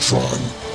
cybertron.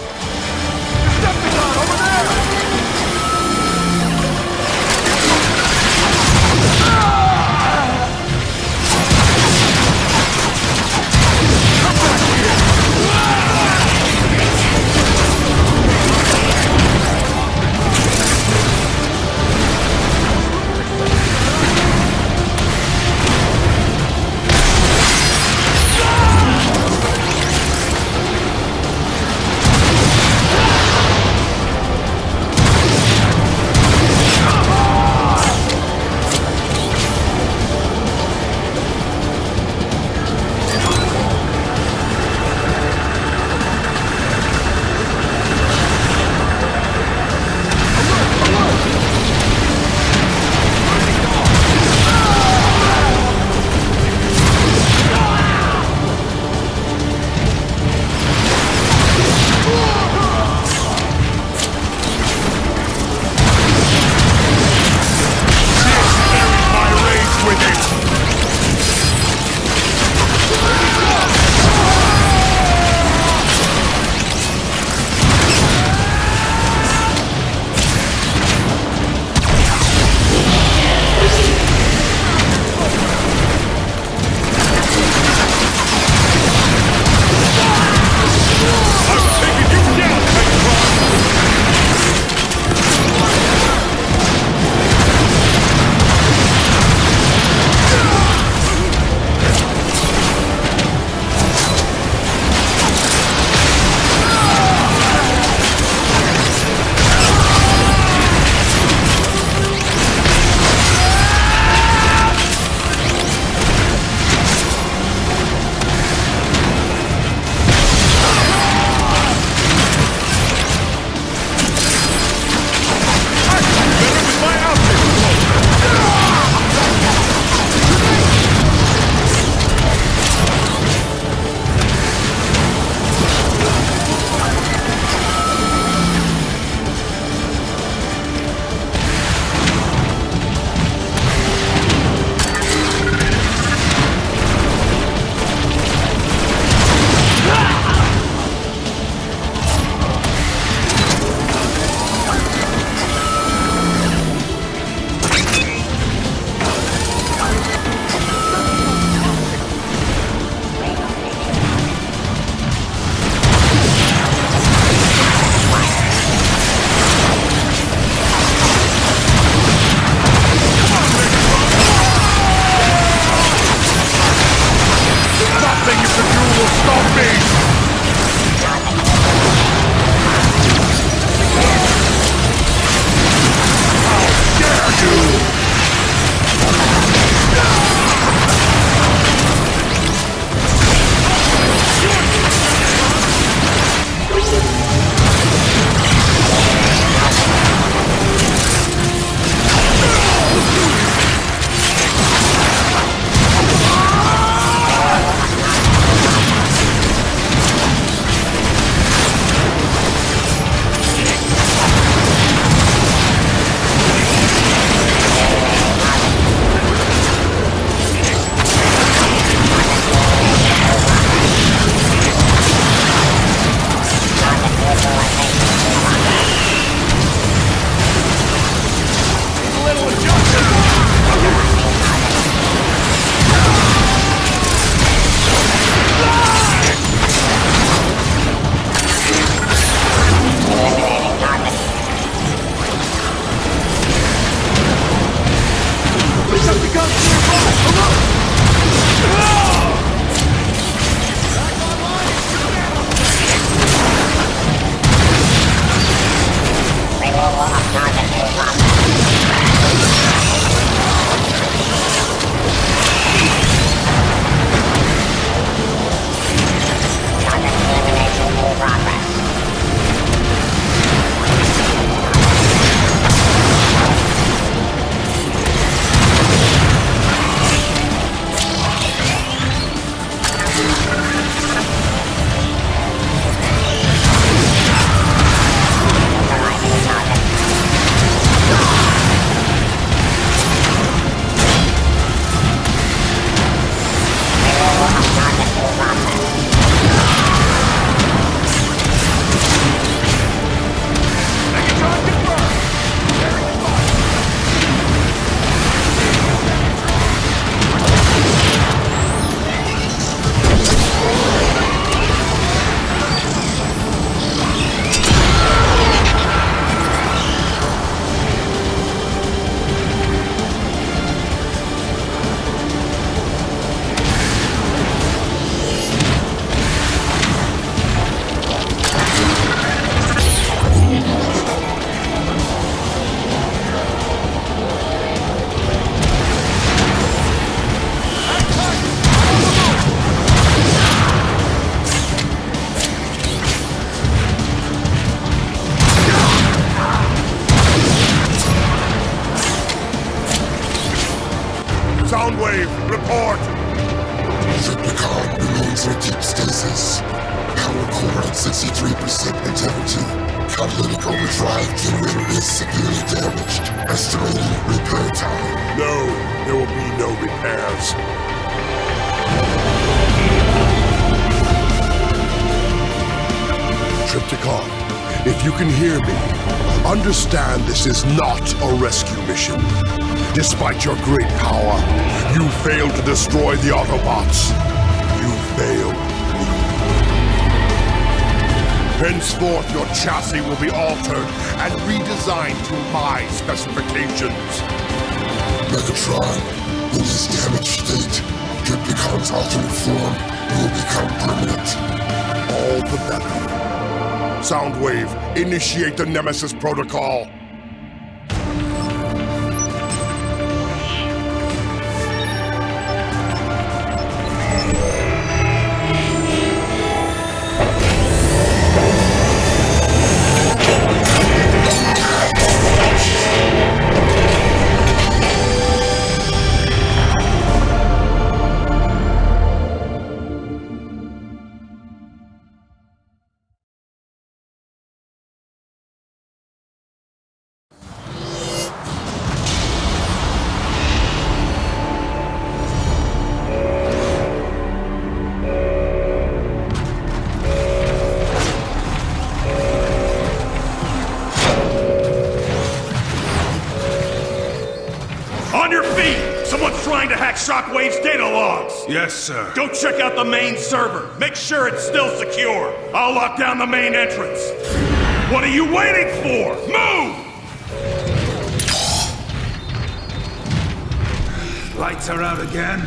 Soundwave, report! Decepticon remains in deep stasis. Power core at 63% integrity. Catalytic overdrive generator is severely damaged. Estimating repair time. No, there will be no repairs. Triptychon, if you can hear me, understand this is not a rescue mission. Despite your great power, you failed to destroy the Autobots. You failed me. Henceforth, your chassis will be altered and redesigned to my specifications. Megatron, in this damaged state, Triptychon's alternate form will become permanent. All the better. Soundwave, initiate the Nemesis Protocol. Shockwave's data logs! Yes, sir. Go check out the main server. Make sure it's still secure. I'll lock down the main entrance. What are you waiting for? Move! Lights are out again.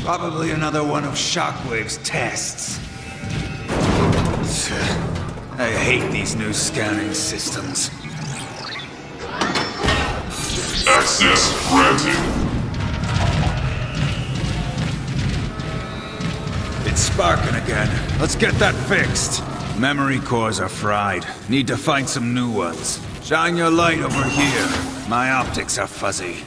Probably another one of Shockwave's tests. I hate these new scanning systems. Access granted. It's sparking again. Let's get that fixed. Memory cores are fried. Need to find some new ones. Shine your light over here. My optics are fuzzy.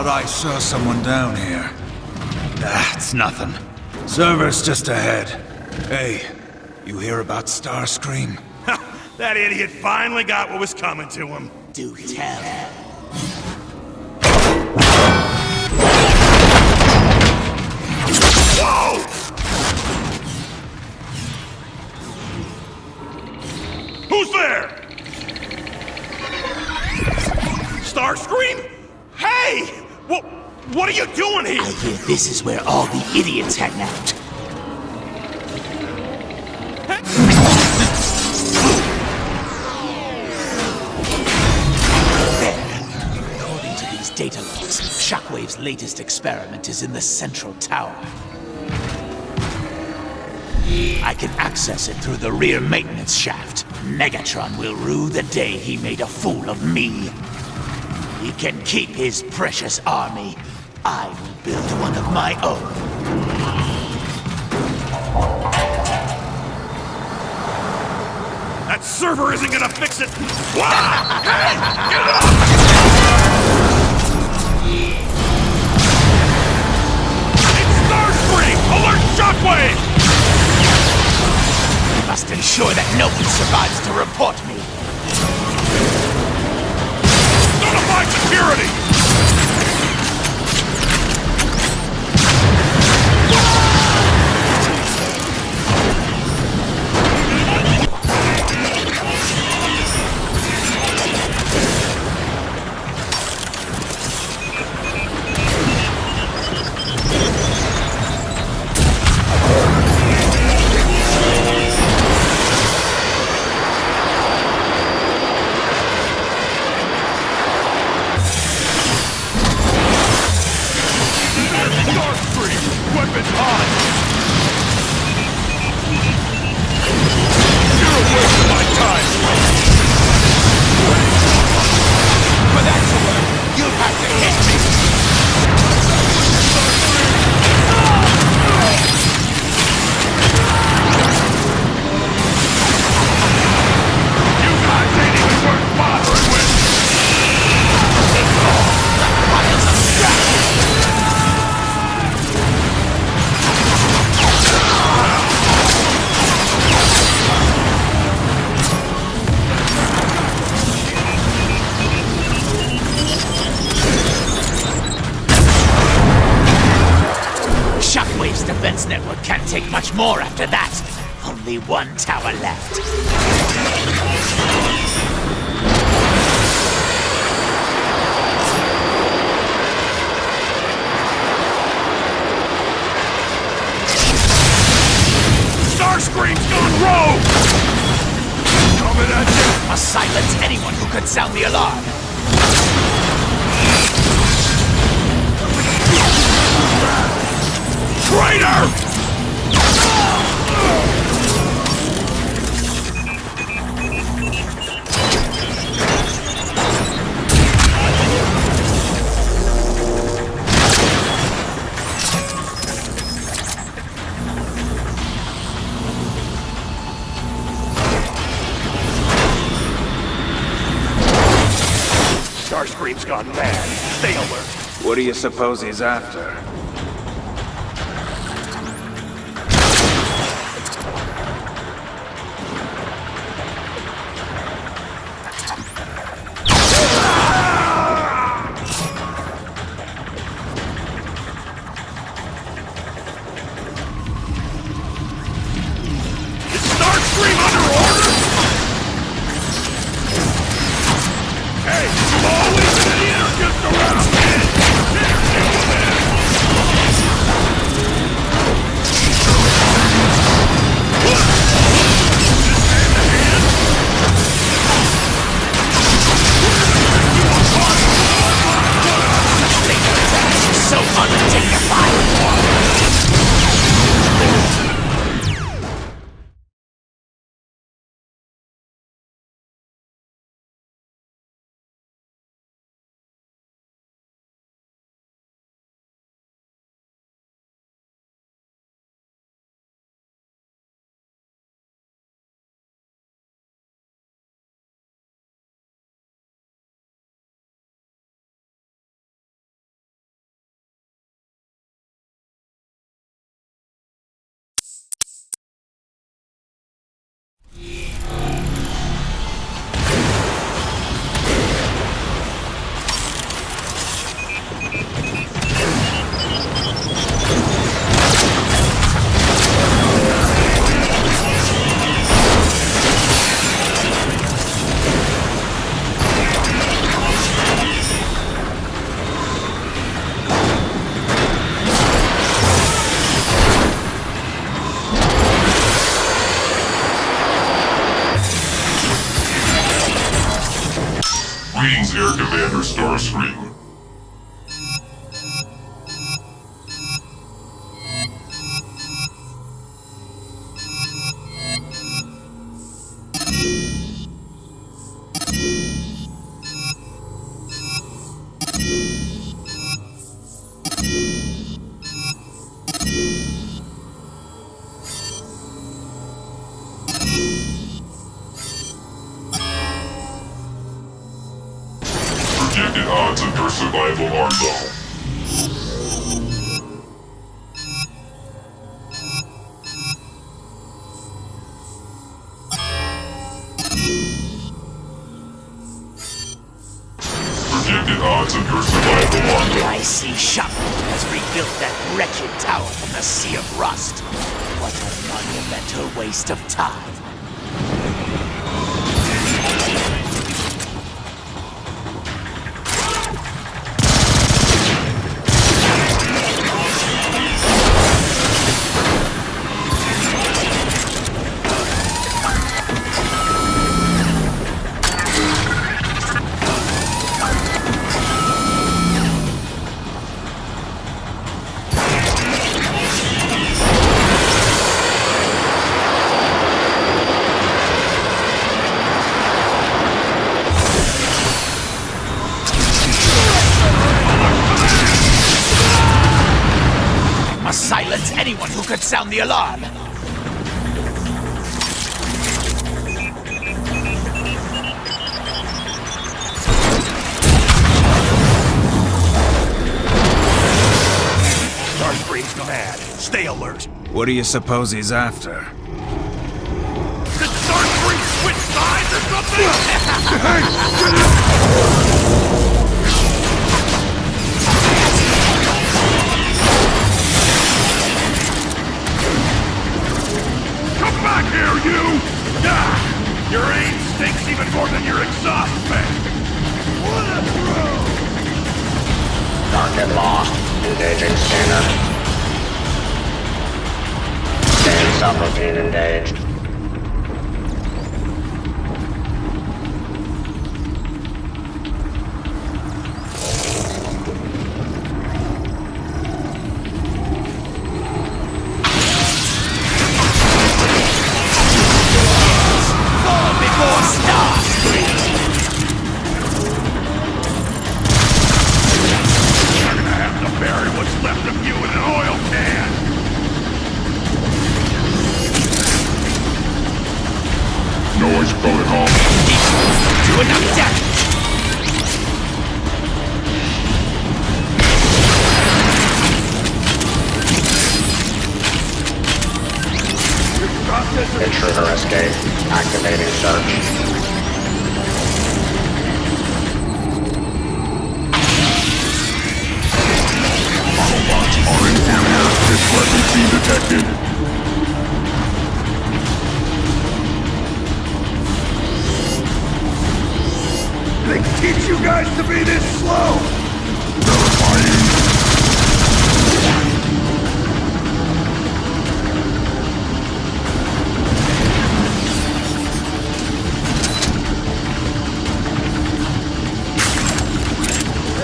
I saw someone down here. It's nothing. Server's just ahead. Hey, you hear about Starscream? That idiot finally got what was coming to him. Do tell. Whoa! Who's there? Starscream? Hey! What are you doing here? I hear this is where all the idiots hang out. There. According to these data logs, Shockwave's latest experiment is in the central tower. I can access it through the rear maintenance shaft. Megatron will rue the day he made a fool of me. He can keep his precious army. I will build one of my own. That server isn't gonna fix it! Wow! Hey! Get up! It's Starscream! Alert Shockwave! We must ensure that no one survives to report me. Notify security! Starscream! Weapons on! You're a waste of my time! For that to work, you'll have to hit me! You guys ain't even worth bothering with! Piles of scrap! Shockwave's defense network can't take much more after that. Only one tower left. Starscream's gone rogue! Coming at you! Must silence anyone who could sound the alarm. Traitor! Starscream's gone mad. Stay alert. What do you suppose he's after? Is Starscream under order? Hey, you've always been an anarchist around here! Here, deal with it! So undignified. Greetings, Air Commander Starscream. Projected odds of your survival are low. Projected odds of your survival are low. I see Shockwave has rebuilt that wretched tower from the sea of rust. What a monumental waste of time. must silence anyone who could sound the alarm. Starscream's mad. Stay alert. What do you suppose he's after? Did Starscream switch sides or something? Come back here, you! Ah, your aim stinks even more than your exhaust fan. What a throw! Target lost. Engaging scanner. Scan subroutine engaged. Fall before Starscream! You're gonna have to bury what's left of you in an oil can! Noise bullet hole. Do enough damage! Intruder escape. Activating search. Autobots are in area. This frequency detected. They teach you guys to be this slow! Verifying.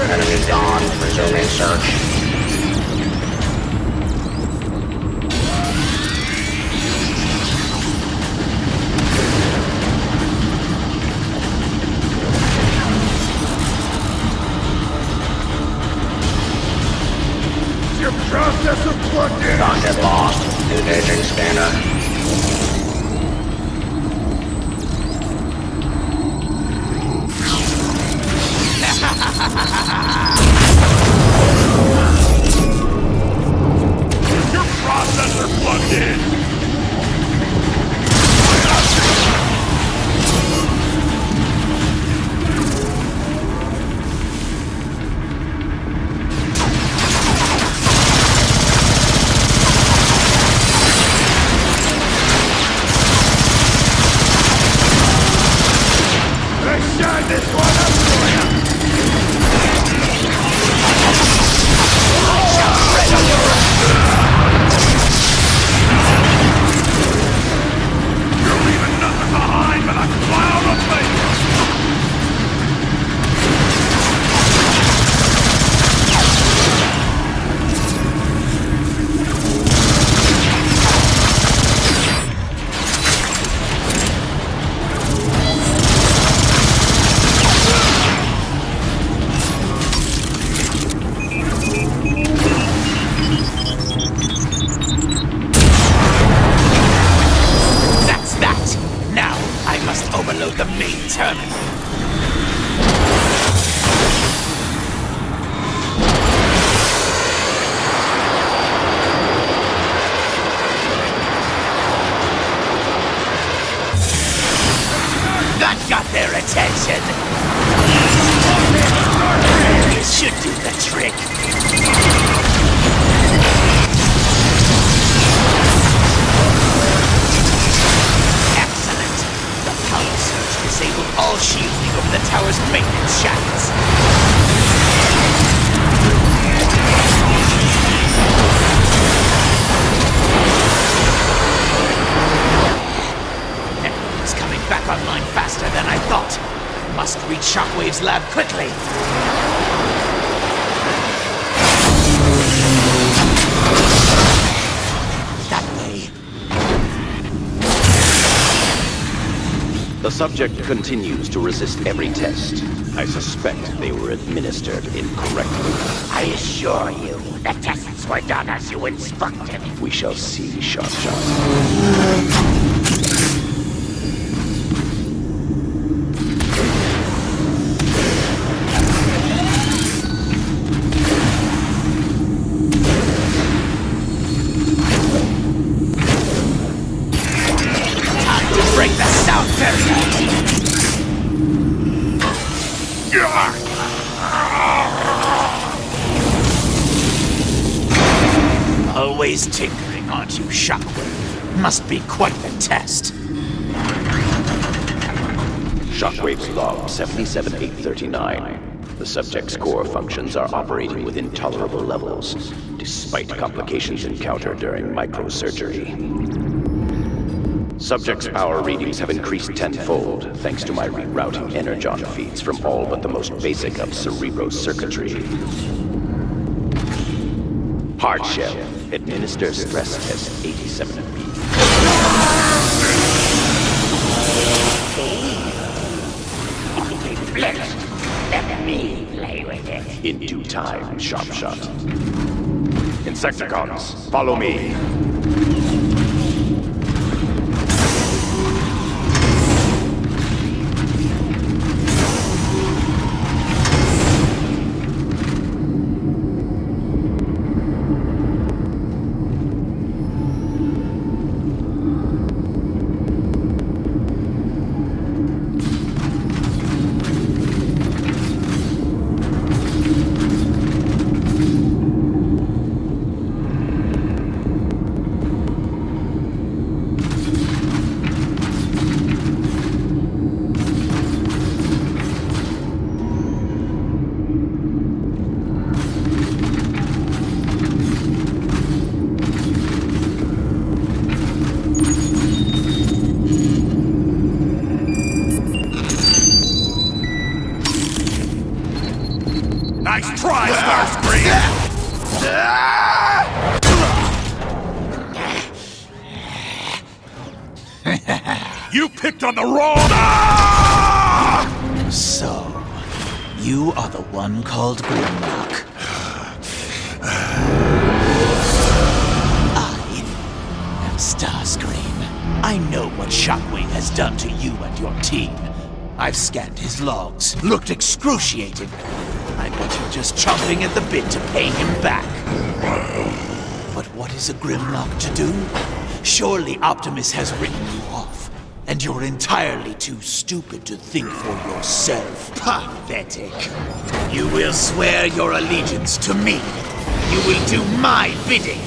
Enemy gone. Resuming search. Is your processor plugged in? Target lost. Engaging scanner. Is your processor plugged in? Let's shine this one up for you! You're leaving nothing behind but a cloud of vapor! That's that! Now, I must overload the main terminal. That got their attention! This should do the trick. Excellent! The power surge disabled all shielding over the tower's maintenance shafts. It's coming back online faster than I thought. Must reach Shockwave's lab quickly. That way. The subject continues to resist every test. I suspect they were administered incorrectly. I assure you, the tests were done as you instructed. We shall see, Sharp Shot. Break the sound barrier! Always tinkering, aren't you, Shockwave? Must be quite the test. Shockwave's log 77839. The subject's core functions are operating within tolerable levels, despite complications encountered during microsurgery. Subject's power readings have increased tenfold, thanks to my rerouting energon feeds from all but the most basic of cerebro circuitry. Hard shell. Administer stress test 87B. Let me play with it. In due time, Sharp Shot. Insecticons, follow me. Nice try, Starscream! You picked on the wrong... So, you are the one called Grimlock. I am Starscream. I know what Shockwave has done to you and your team. I've scanned his logs. Looked excruciating. I bet you're just chomping at the bit to pay him back. But what is a Grimlock to do? Surely Optimus has written you off, and you're entirely too stupid to think for yourself. Pathetic. You will swear your allegiance to me. You will do my bidding.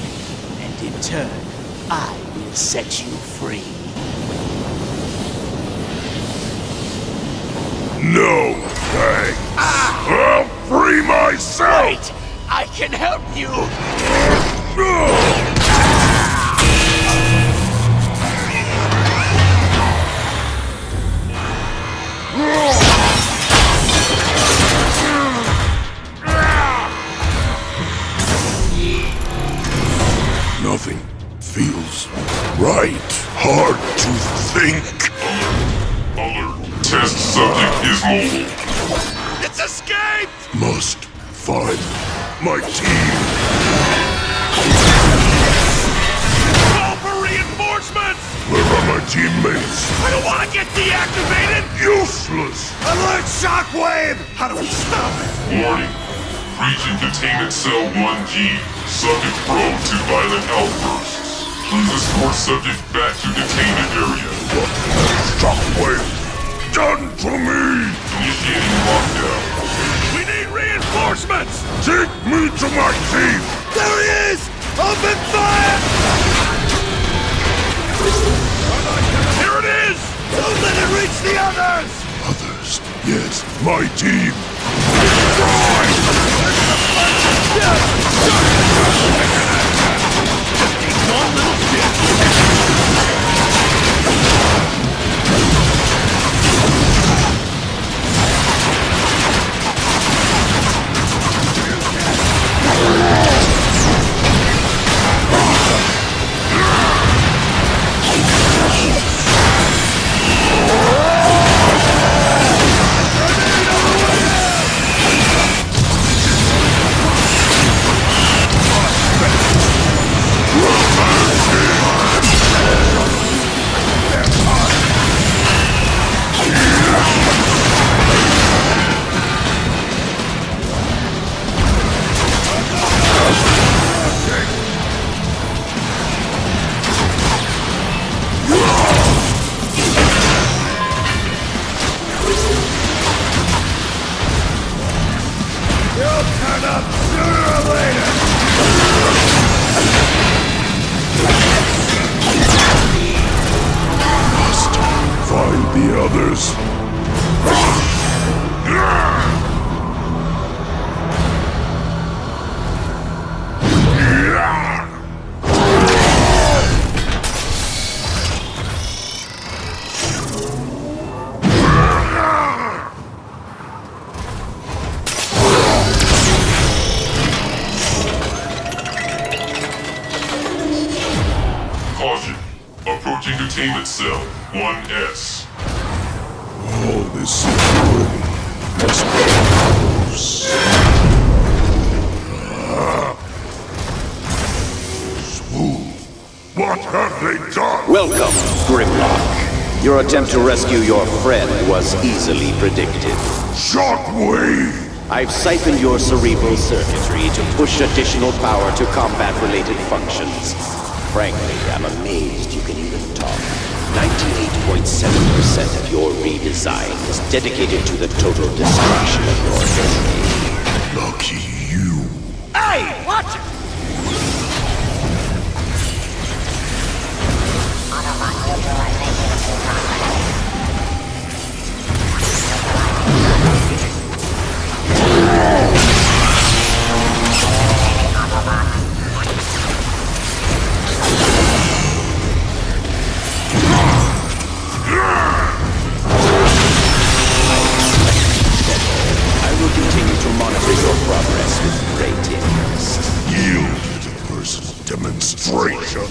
And in turn, I will set you free. No thanks. I'll free myself! Wait! I can help you! Nothing feels right. Hard to think. Alert. Test subject is mobile. It's escaped! Must find my team. Call for reinforcements! Where are my teammates? I don't want to get deactivated! Useless! Alert Shockwave! How do we stop it? Warning. Region containment cell 1G. Subject prone to violent outbursts. Please escort subject back to containment area. What has Shockwave done to me? Initiating lockdown. We need reinforcements! Take me to my team! There he is! Open fire! Here it is! Don't let it reach the others! Others, yes, my team. One little shit! Caution. Approaching containment cell 1S. Oh, this is close. What have they done? Welcome, Grimlock. Your attempt to rescue your friend was easily predicted. Shockwave! I've siphoned your cerebral circuitry to push additional power to combat-related functions. Frankly, I'm amazed you can even talk. 98.7% of your redesign is dedicated to the total destruction of your enemy. Lucky you. Hey, watch it! I will continue to monitor your progress with great interest. Yield to the person's demonstration.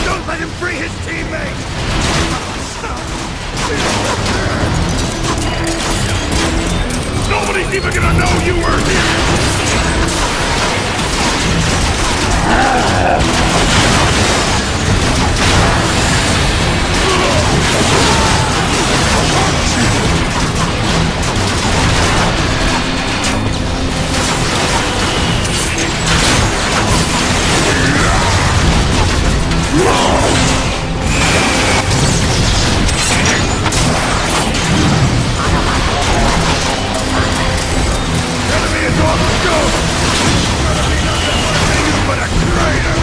Don't let him free his teammate! Nobody's even gonna know you were here! Enemy is on the scope! Gonna be nothing but a traitor!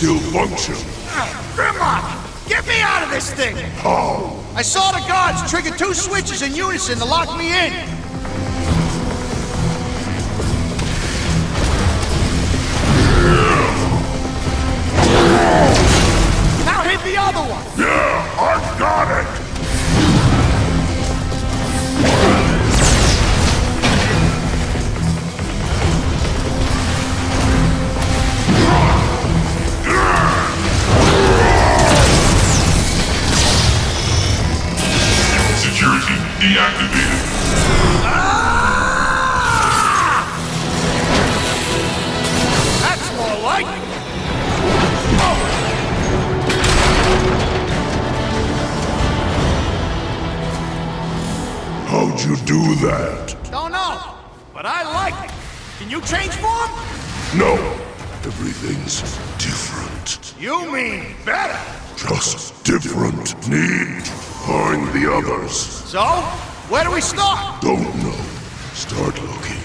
still function. Grimlock! Get me out of this thing! How? I saw the guards trigger 2 switches in unison to lock me in! Now hit the other one! Yeah, I've got it! Security deactivated. That's more like it! How'd you do that? Don't know, but I like it. Can you change form? No, everything's different. You mean better. Just different. Need to find the others. So, where do we start? Don't know. Start looking.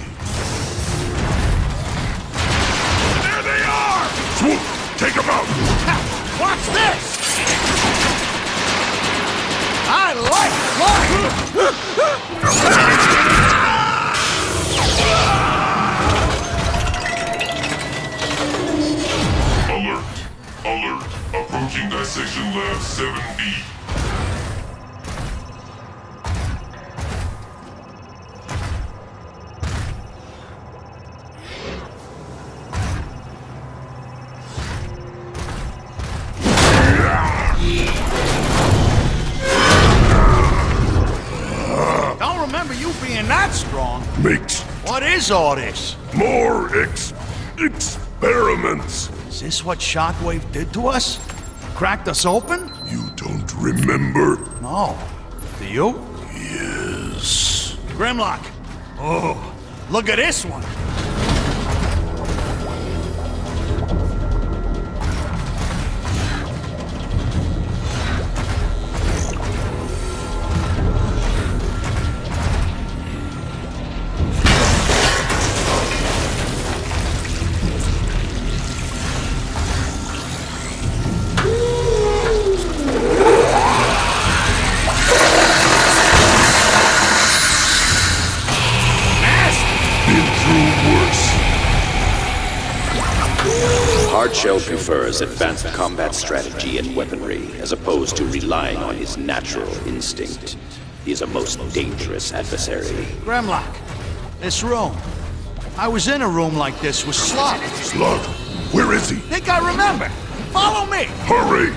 There they are! Swoop! Take them out! Ha, watch this! I Alert. Alert. Approaching Dissection Lab 7B. being that strong. Makes What is all this? more experiments. Is this what Shockwave did to us? Cracked us open? You don't remember? No. Do you? Yes. Grimlock. Oh, look at this one. Hardshell prefers advanced combat strategy and weaponry, as opposed to relying on his natural instinct. He is a most dangerous adversary. Grimlock. This room. I was in a room like this with Slug. Slug, where is he? Think I remember. Follow me. Hurry!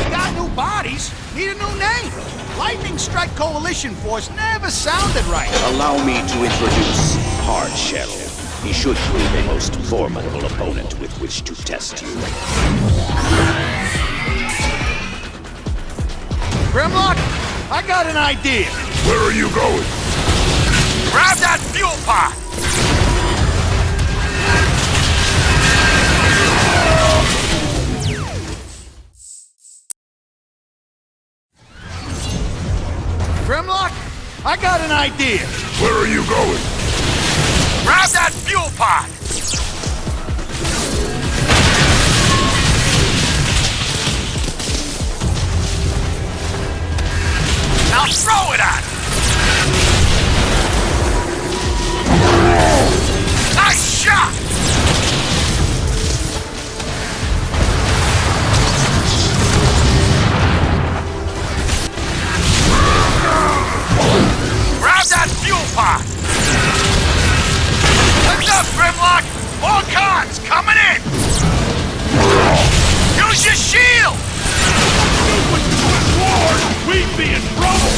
Got new bodies. Need a new name. Lightning Strike Coalition Force never sounded right. Allow me to introduce Hardshell. He should prove a most formidable opponent with which to test you. Grimlock, I got an idea. Where are you going? Grab that fuel pod. Grimlock, I got an idea. Where are you going? Grab that fuel pod. Now throw it at him. Nice shot. Grab that fuel pod! Heads up, Grimlock! All cons coming in! Use your shield! Lord, we'd be in trouble!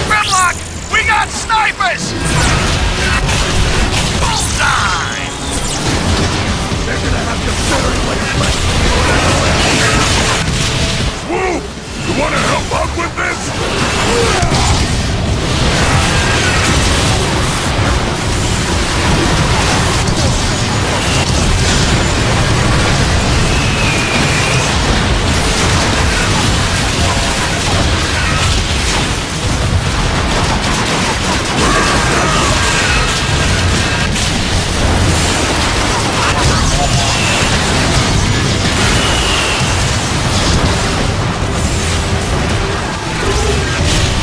Grimlock! We got snipers! Bullseye! They're gonna have to Swoop! You wanna help out with this?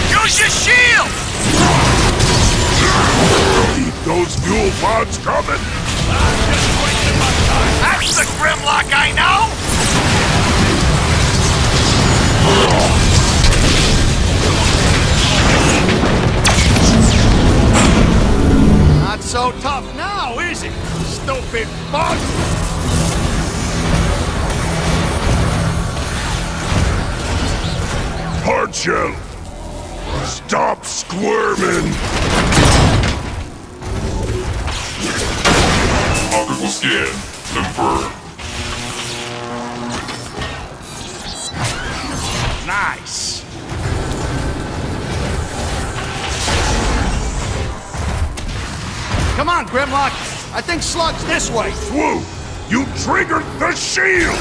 Use your shield! Keep those fuel pods coming! That's the Grimlock I know! Not so tough now, is it? Stupid bug! Hardshell! Stop squirming! Optical scan confirmed. Nice! Come on, Grimlock! I think Slug's this way! Swoop! You triggered the shield!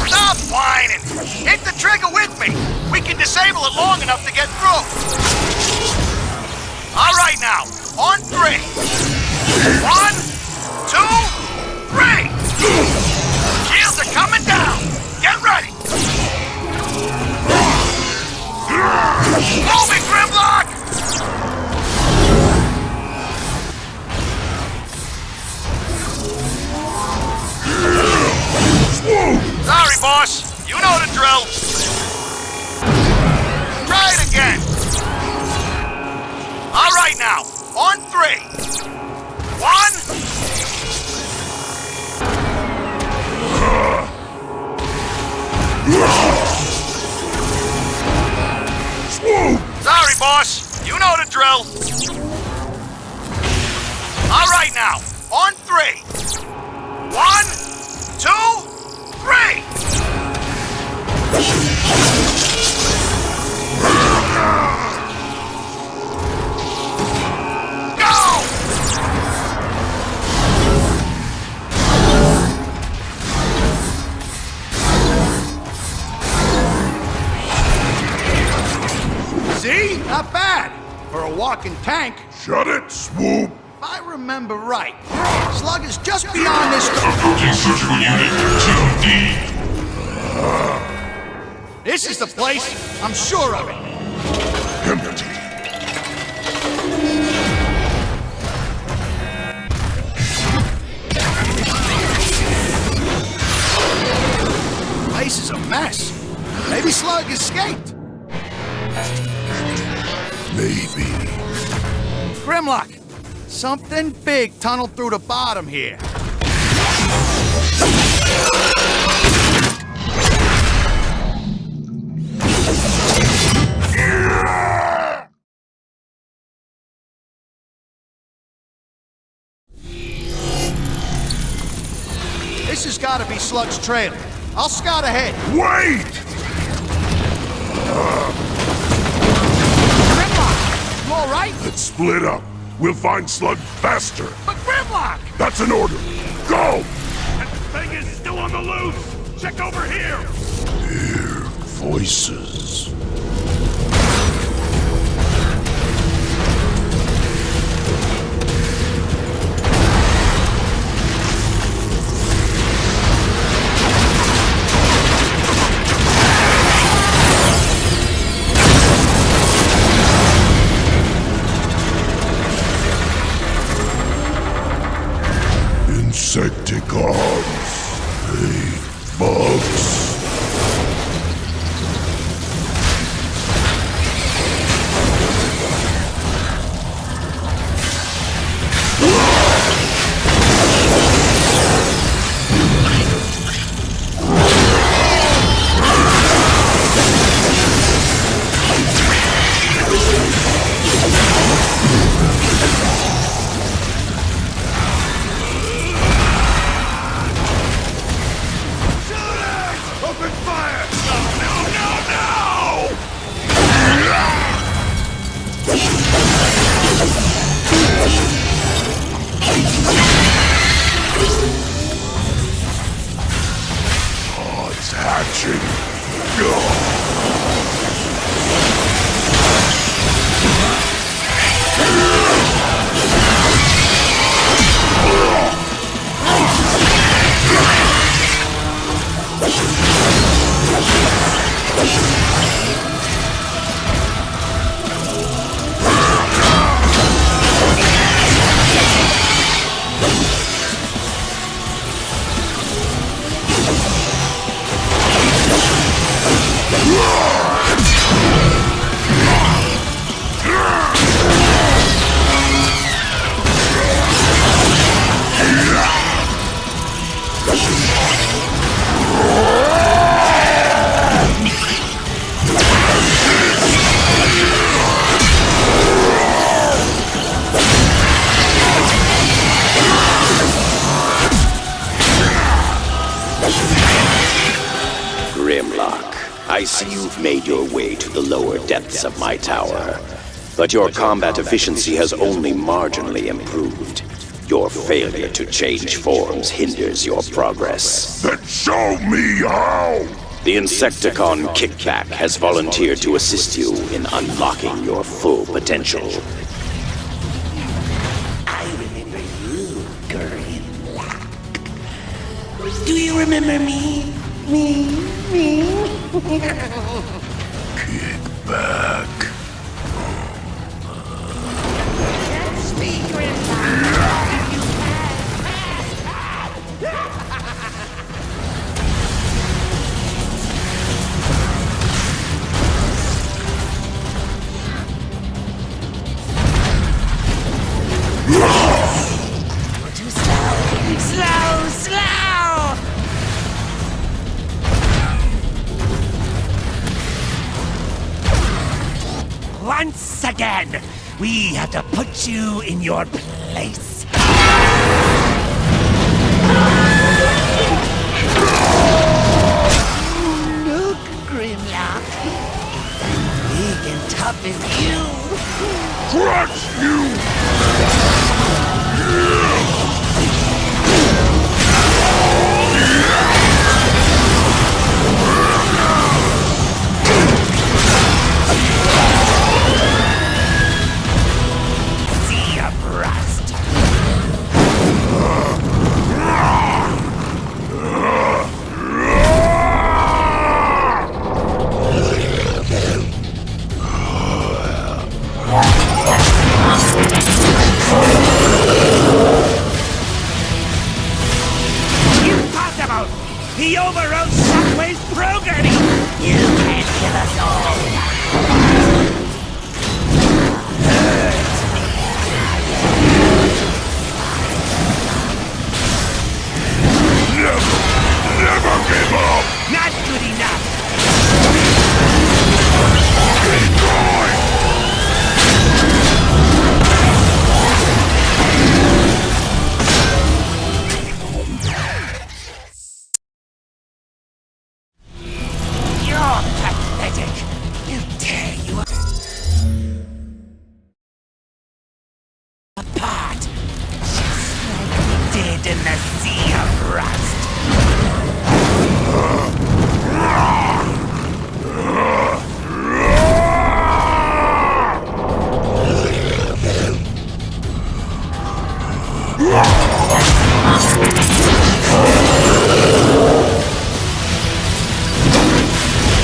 Stop whining! Hit the trigger with me! We can disable it long enough to get through! Alright now, on 3. 1, 2, 3! Shields are coming down! Get ready! Move it, Grimlock! Swoop! Sorry, know the drill. Try it again. All right now, on 3. 1. Sorry, boss. You know the drill. All right now, on 3. 1, 2, 3. Go! See? Not bad. For a walking tank. Shut it, Swoop! If I remember right, Slug is just beyond this... Approaching surgical unit 2D. This is the place. I'm sure of it. Empty. Place is a mess. Maybe Slug escaped. Maybe. Grimlock, something big tunneled through the bottom here. This has got to be Slug's trailer. I'll scout ahead. Wait! Grimlock, you all right? Let's split up. We'll find Slug faster. But Grimlock! That's an order. Go! That thing is still on the loose. Check over here. Hear voices. Insecticons. Hey, bugs. Open fire! No! Oh, it's hatching. Go! Grimlock, I see you've made your way to the lower depths of my tower. But your combat efficiency has only marginally improved. Your failure to change forms hinders your progress. Then show me how! The Insecticon Kickback has volunteered to assist you in unlocking your full potential. I remember you, Grimlock. Do you remember me? Me? Kickback. That's me, Grimlock. once again. We have to put you in your place. Look, Grimlock. Big and tough as you. Crush you! Sea of Rust. Impossible! He overrode Shockwave's programming! You can't kill us all! Never give up! Not good enough! Keep going! You're pathetic! He'll tear you apart! Just like he did in the Sea of Rust!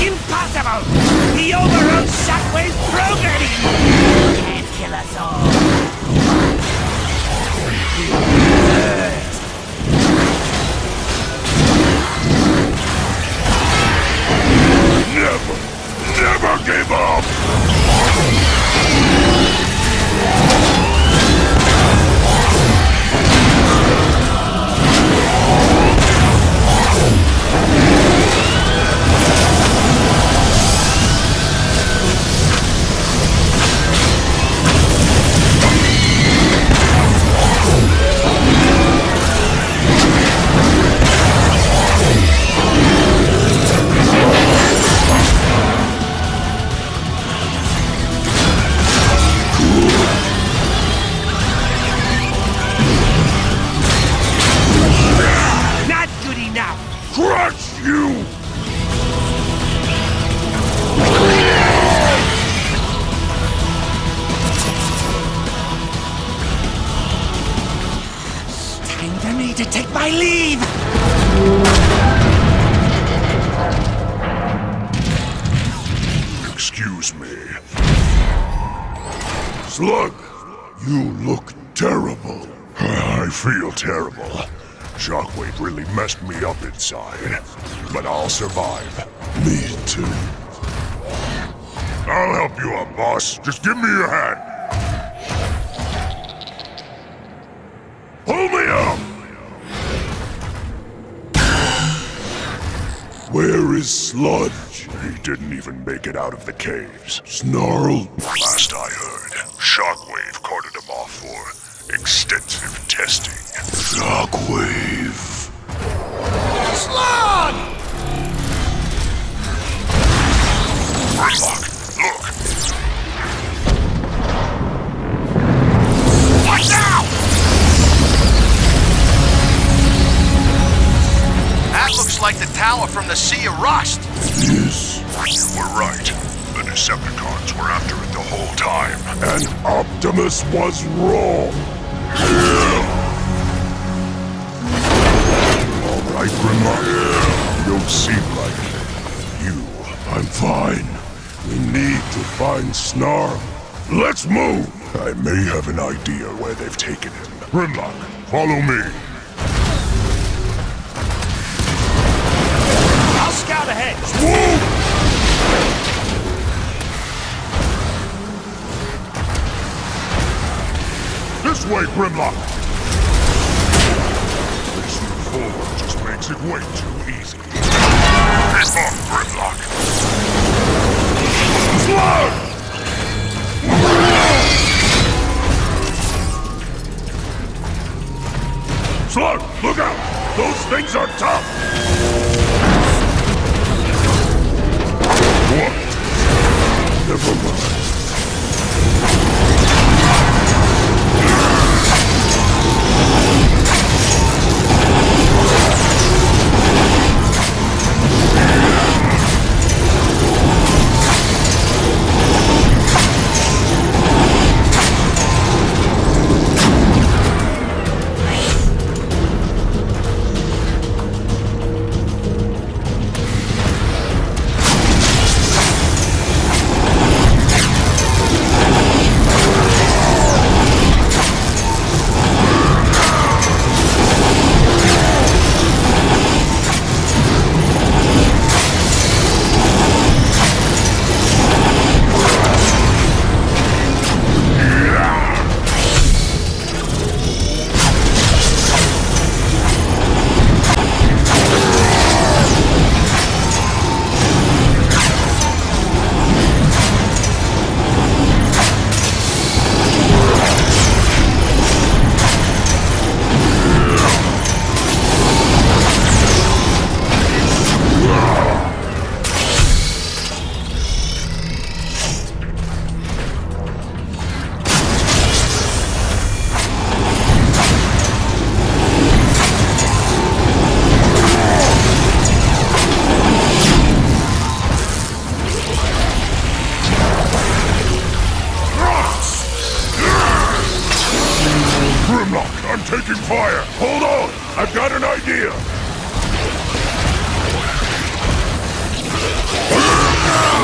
Impossible! He overrode Shockwave's programming! You can't kill us all! Never give up! Not good enough! Crush you! Time for me to take my leave! Excuse me. Slug, you look terrible. I feel terrible. Shockwave really messed me up inside. But I'll survive. Me too. I'll help you up, boss. Just give me your hand. Pull me up! Where is Sludge? He didn't even make it out of the caves. Snarl? Last I heard, Shockwave carted him off for extensive testing. Shockwave. Slug! Grimlock, look! What now? That looks like the tower from the Sea of Rust. Yes, you were right. The Decepticons were after it the whole time. And Optimus was wrong. All right, Grimlock. You don't seem like it. You, I'm fine. We need to find Snarl. Let's move! I may have an idea where they've taken him. Grimlock, follow me. I'll scout ahead. Move! This way, Grimlock! Racing forward just makes it way too easy. Keep up, Grimlock! Slug! Slug, look out! Those things are tough! What? Never mind. I'm taking fire! Hold on! I've got an idea!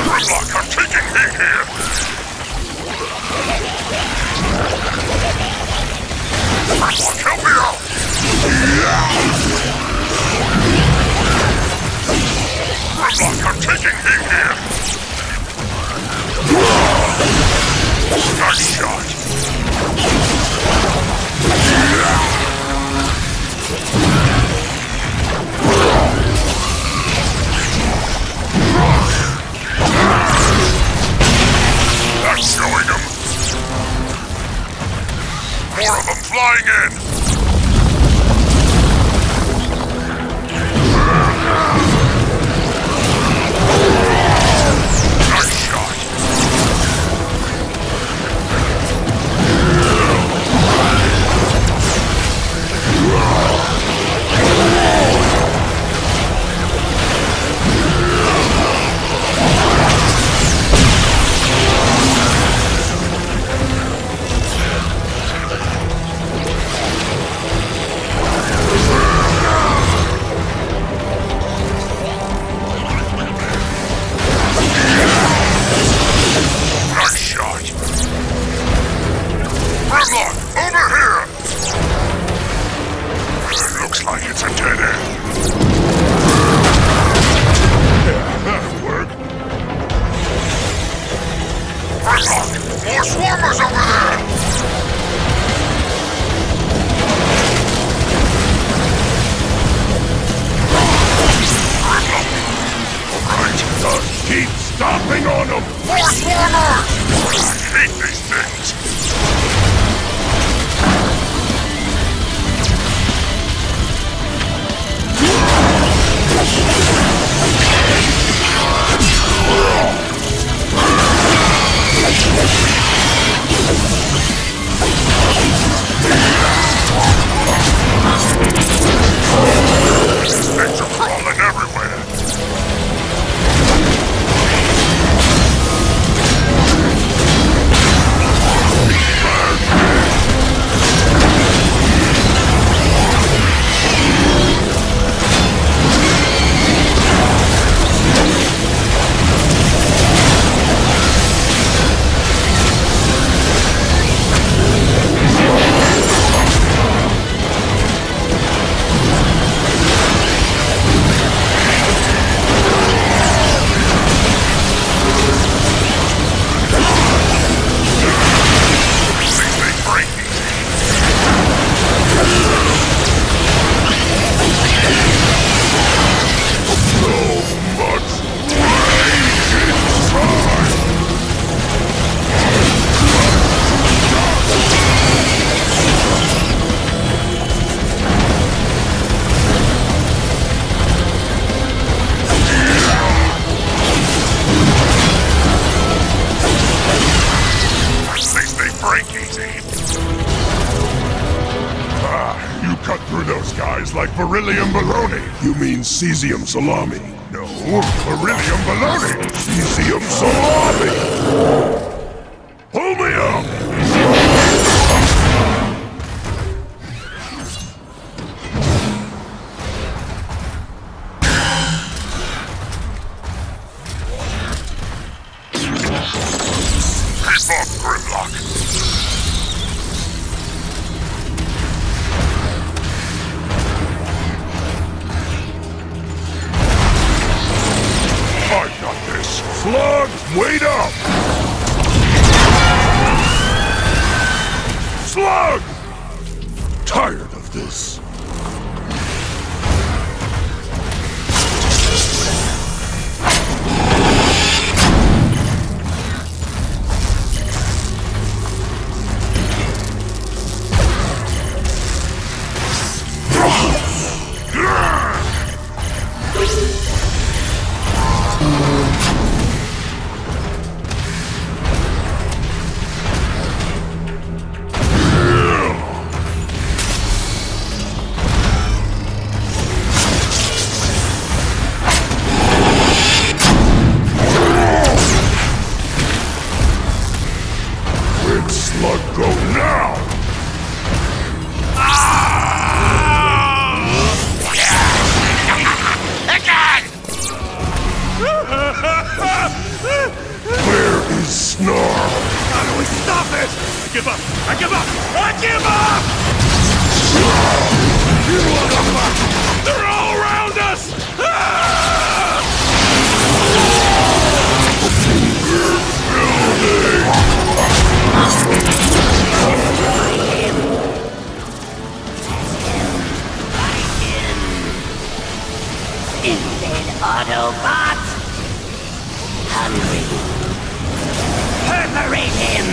Grimlock, I'm taking heat here! Grimlock, help me out! Grimlock, I'm taking heat here! Nice shot! That's showing them. More of them flying in. Nice shot. More swarmers over there! Alright, keep stomping on them! More swarmers! I hate these things! Things are crawling everywhere. Bad beryllium baloney. You mean cesium salami? No, beryllium baloney. Cesium salami. Pull me up. Keep up, Grimlock. I got this. Slug, wait up! Slug! Tired of this. Where'd Slug go now? Where is Snarl? How do we stop it? I give up! I give up! I give up! They're all around us! Stupid Autobot! Hungry! Perforate him!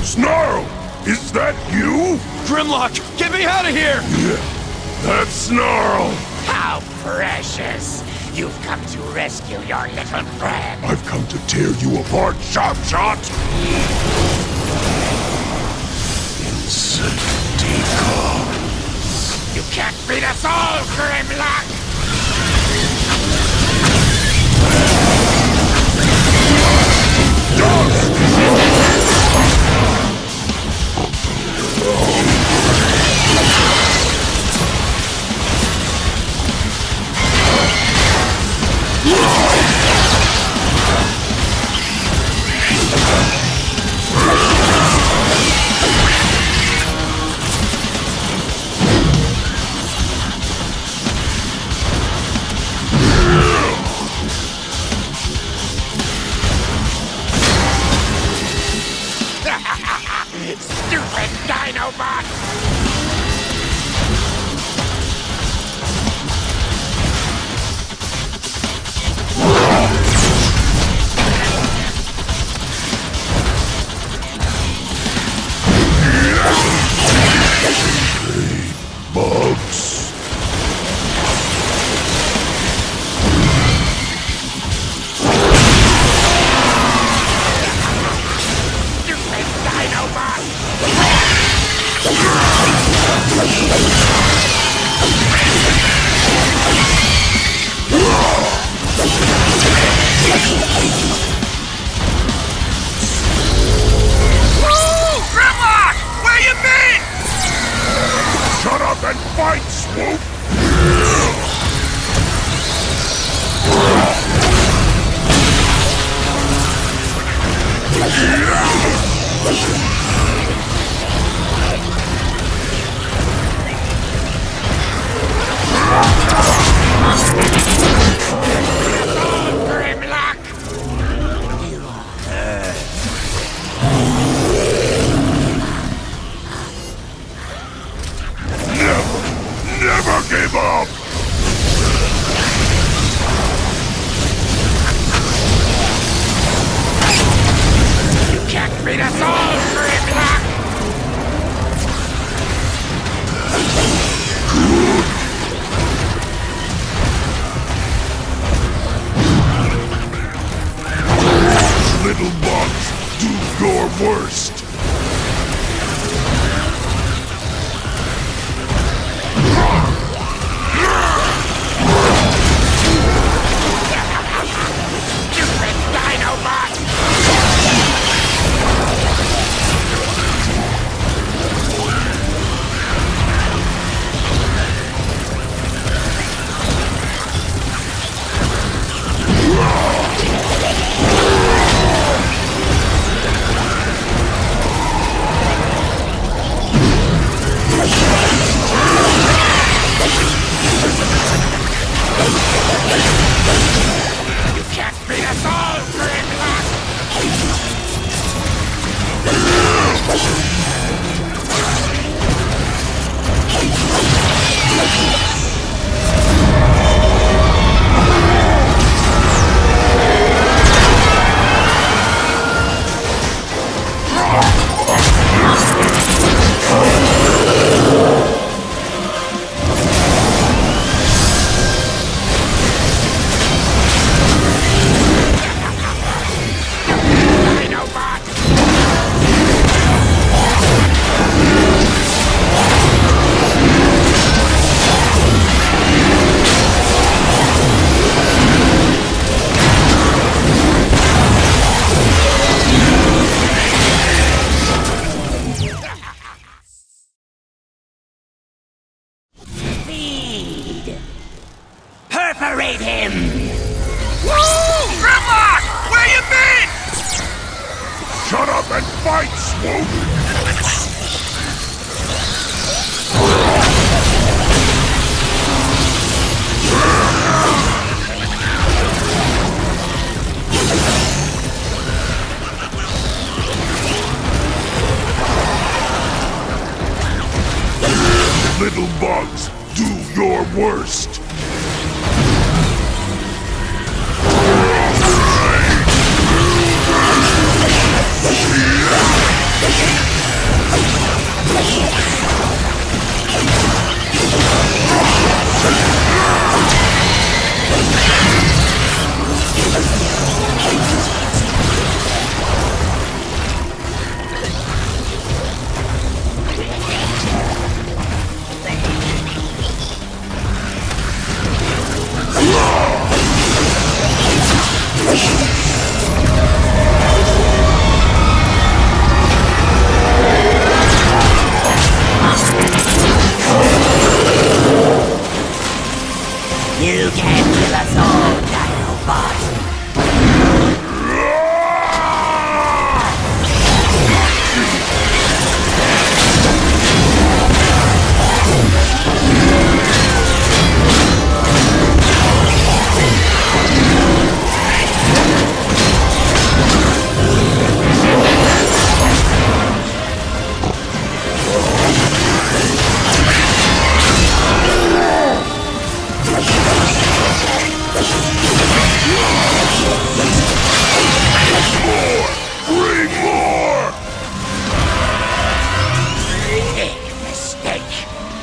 Snarl! Is that you? Grimlock, get me out of here! That's Snarl! How precious! You've come to rescue your little friend! I've come to tear you apart, Sharp Shot! You can't beat us all, Grimlock! Stupid Dinobot! Bugs. Stupid Dinobot! Grimlock! Where you been? Shut up and fight, Swoop! Grimlock! your worst! Perforate him! Woo! Grimlock! Where you been? Shut up and fight, Swoop! Little bugs, do your worst! You can't kill us all, Dinobot!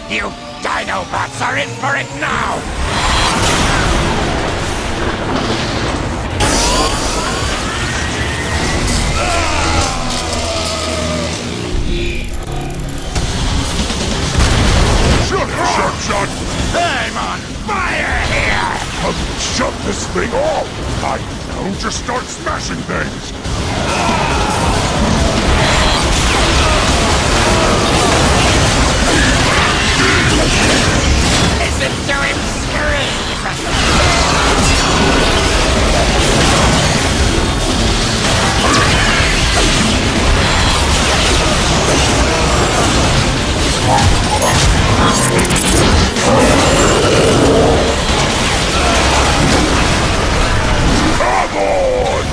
You Dinobots are in for it now! Shut! I'm on fire here! Shut this thing off! Don't just start smashing things! Listen to him scream! Come on!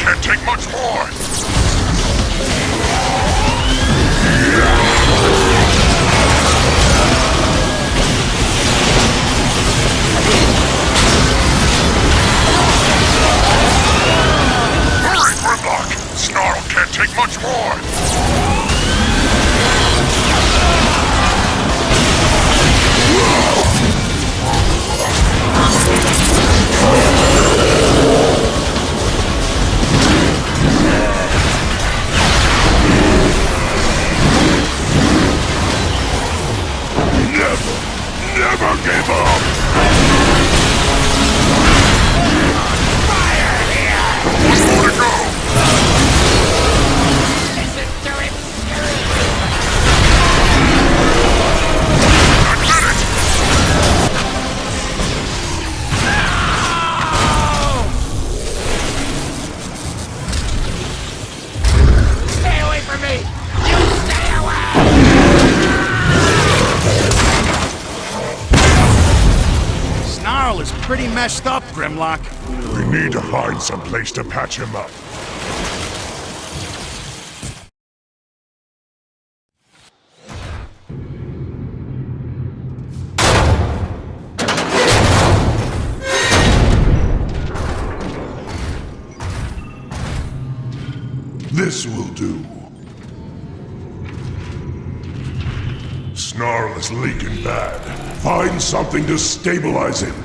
can't take much more! Hurry, Grimlock! Snarl can't take much more! Never give up! One more to go! I did it! Stay away from me! You stay away! Snarl is pretty messed up, Grimlock. We need to find some place to patch him up. This will do. Snarl is leaking bad. Find something to stabilize him.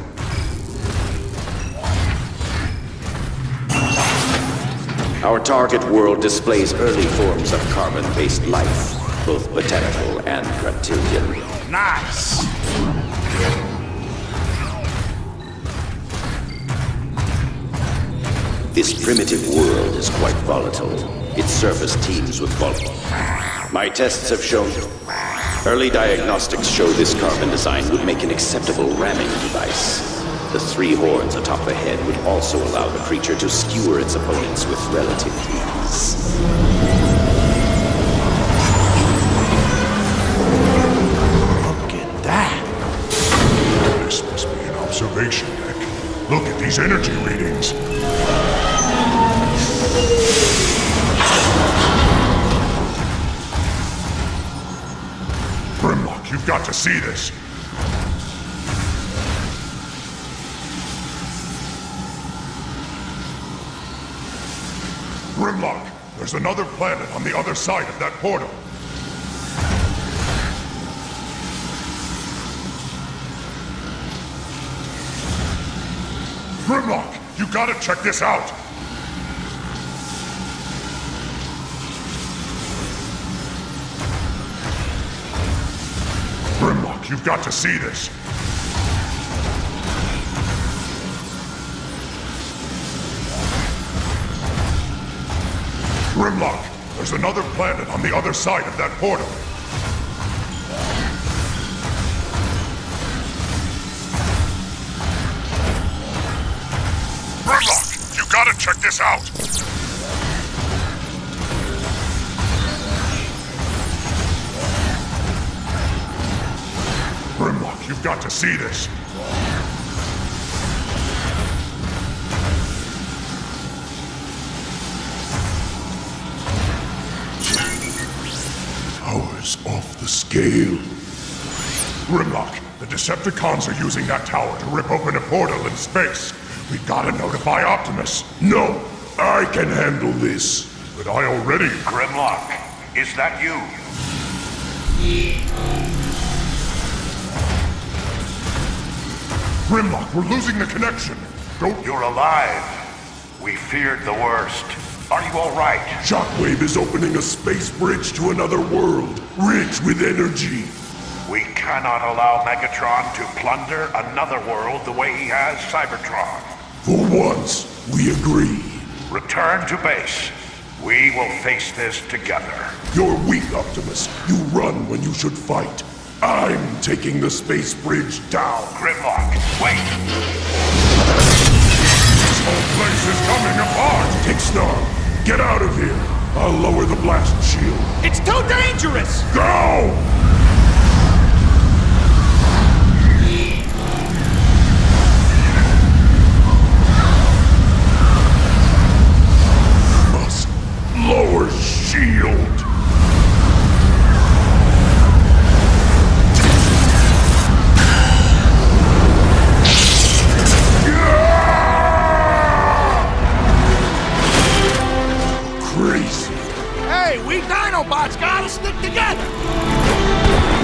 Our target world displays early forms of carbon-based life, both botanical and reptilian. Nice. This primitive world is quite volatile. Its surface teems with My tests have shown... Early diagnostics show this carbon design would make an acceptable ramming device. The 3 horns atop the head would also allow the creature to skewer its opponents with relative ease. Look at that. This must be an observation deck. Look at these energy readings. Grimlock, you've got to see this. Grimlock, there's another planet on the other side of that portal. Grimlock, you gotta check this out! Grimlock, you've got to see this! Grimlock, there's another planet on the other side of that portal. Grimlock, you gotta check this out! Grimlock, you've got to see this! Power's off the scale. Grimlock, the Decepticons are using that tower to rip open a portal in space. We gotta notify Optimus. No, I can handle this. But I already... Grimlock, is that you? Grimlock, we're losing the connection. Don't... You're alive. We feared the worst. Are you all right? Shockwave is opening a space bridge to another world, rich with energy. We cannot allow Megatron to plunder another world the way he has Cybertron. For once, we agree. Return to base. We will face this together. You're weak, Optimus. You run when you should fight. I'm taking the space bridge down. Grimlock, wait. This whole place is coming apart. Take Snarl. Get out of here. I'll lower the blast shield. It's too dangerous! Go! Autobots gotta stick together!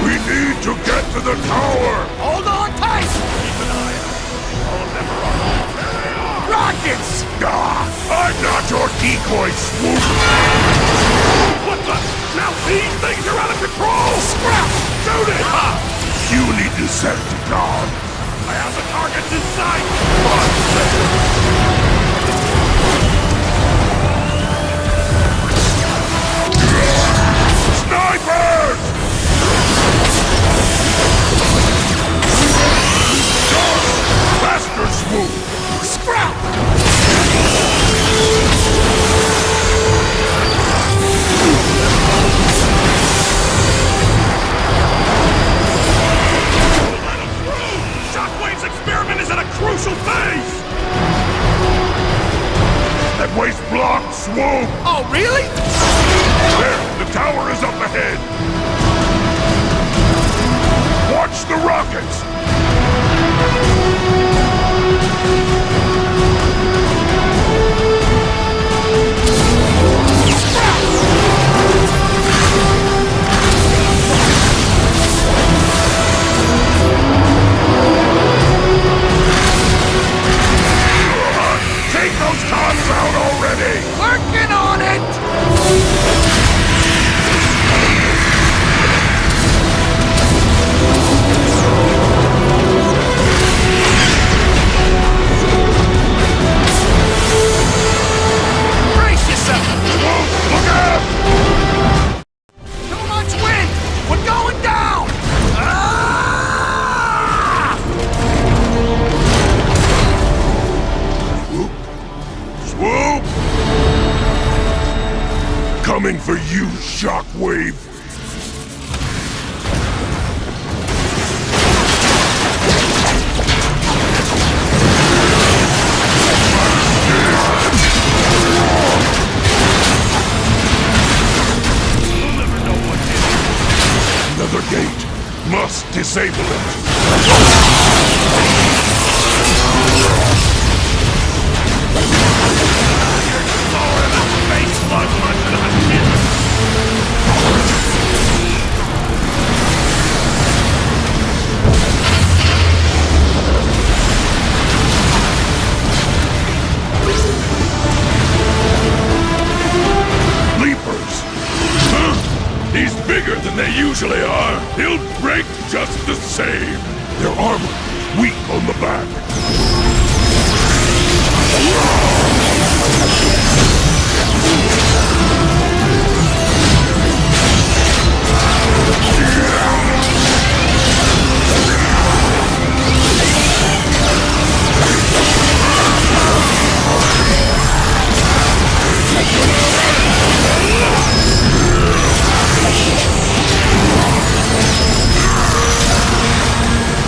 We need to get to the tower! Hold on tight! Keep an eye out. All of them are on. There they are! Rockets! Ah, I'm not your decoy, Swoop! What the? Now these things are out of control! Scrap! Shoot it! Ha! You need Decepticon! I have the targets in sight! One second. Snipers! Faster, Swoop! Scrap! Shockwave's experiment is at a crucial phase! That way's blocked, Swoop! Oh, really? There, the tower is up ahead! Watch the rockets! Take those cons out already! Working on it! Brace yourself! Look out! Too much wind! We're going down! Ah! Swoop! Coming for you, Shockwave! Another gate. Must disable it. Leapers! Huh? He's bigger than they usually are. He'll break just the same. Their armor weak on the back.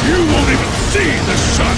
You won't even see the shot!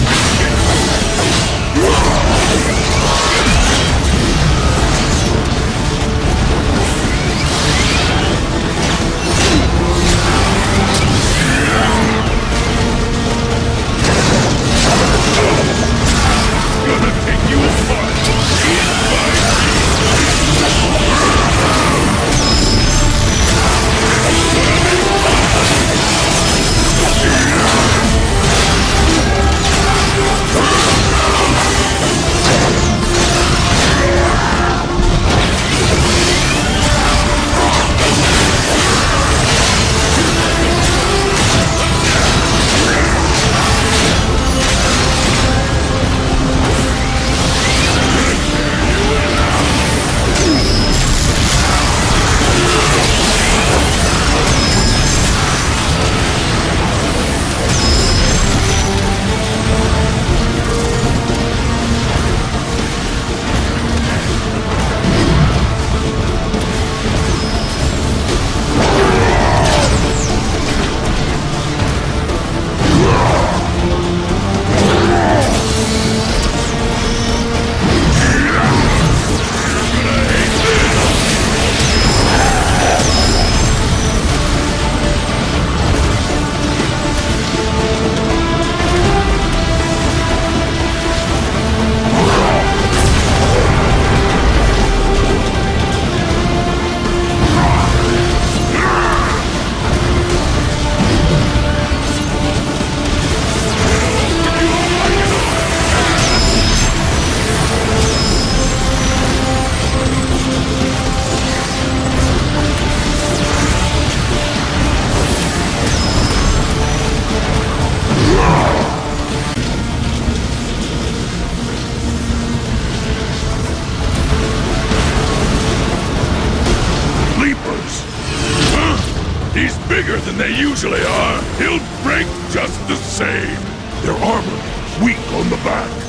bigger than they usually are, he'll break just the same. Their armor, weak on the back.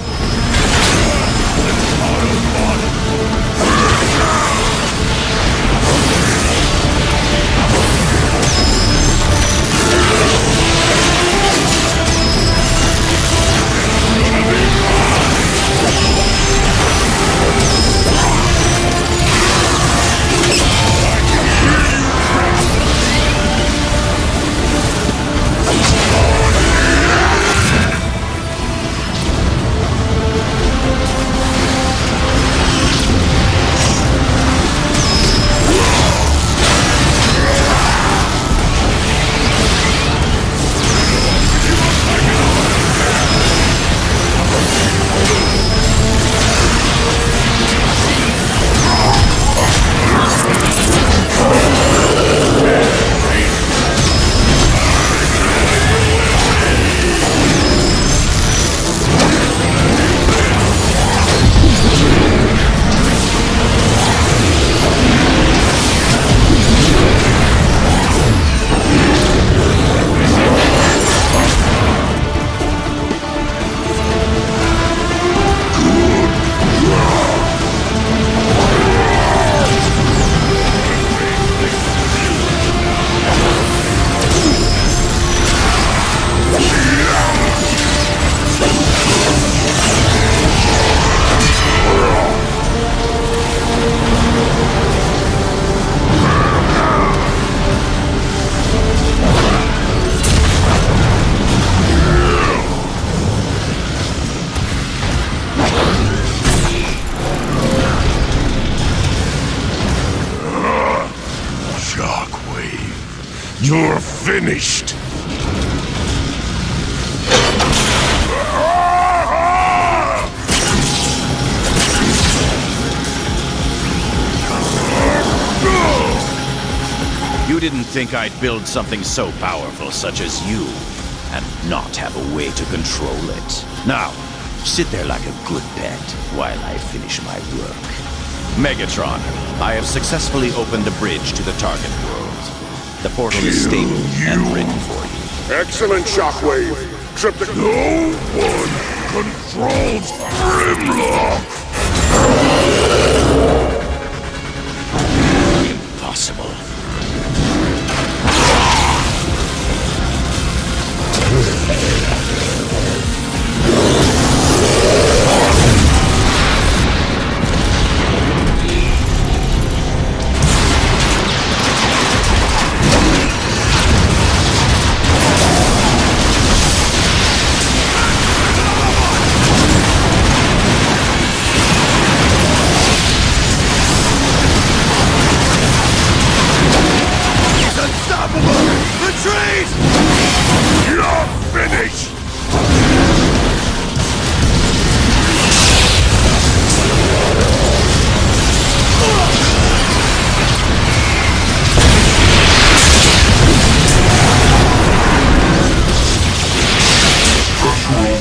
You're finished! You didn't think I'd build something so powerful such as you, and not have a way to control it. Now, sit there like a good pet while I finish my work. Megatron, I have successfully opened a bridge to the target world. The portal is stable and ready for you. Excellent, Shockwave. No one controls Grimlock! Impossible.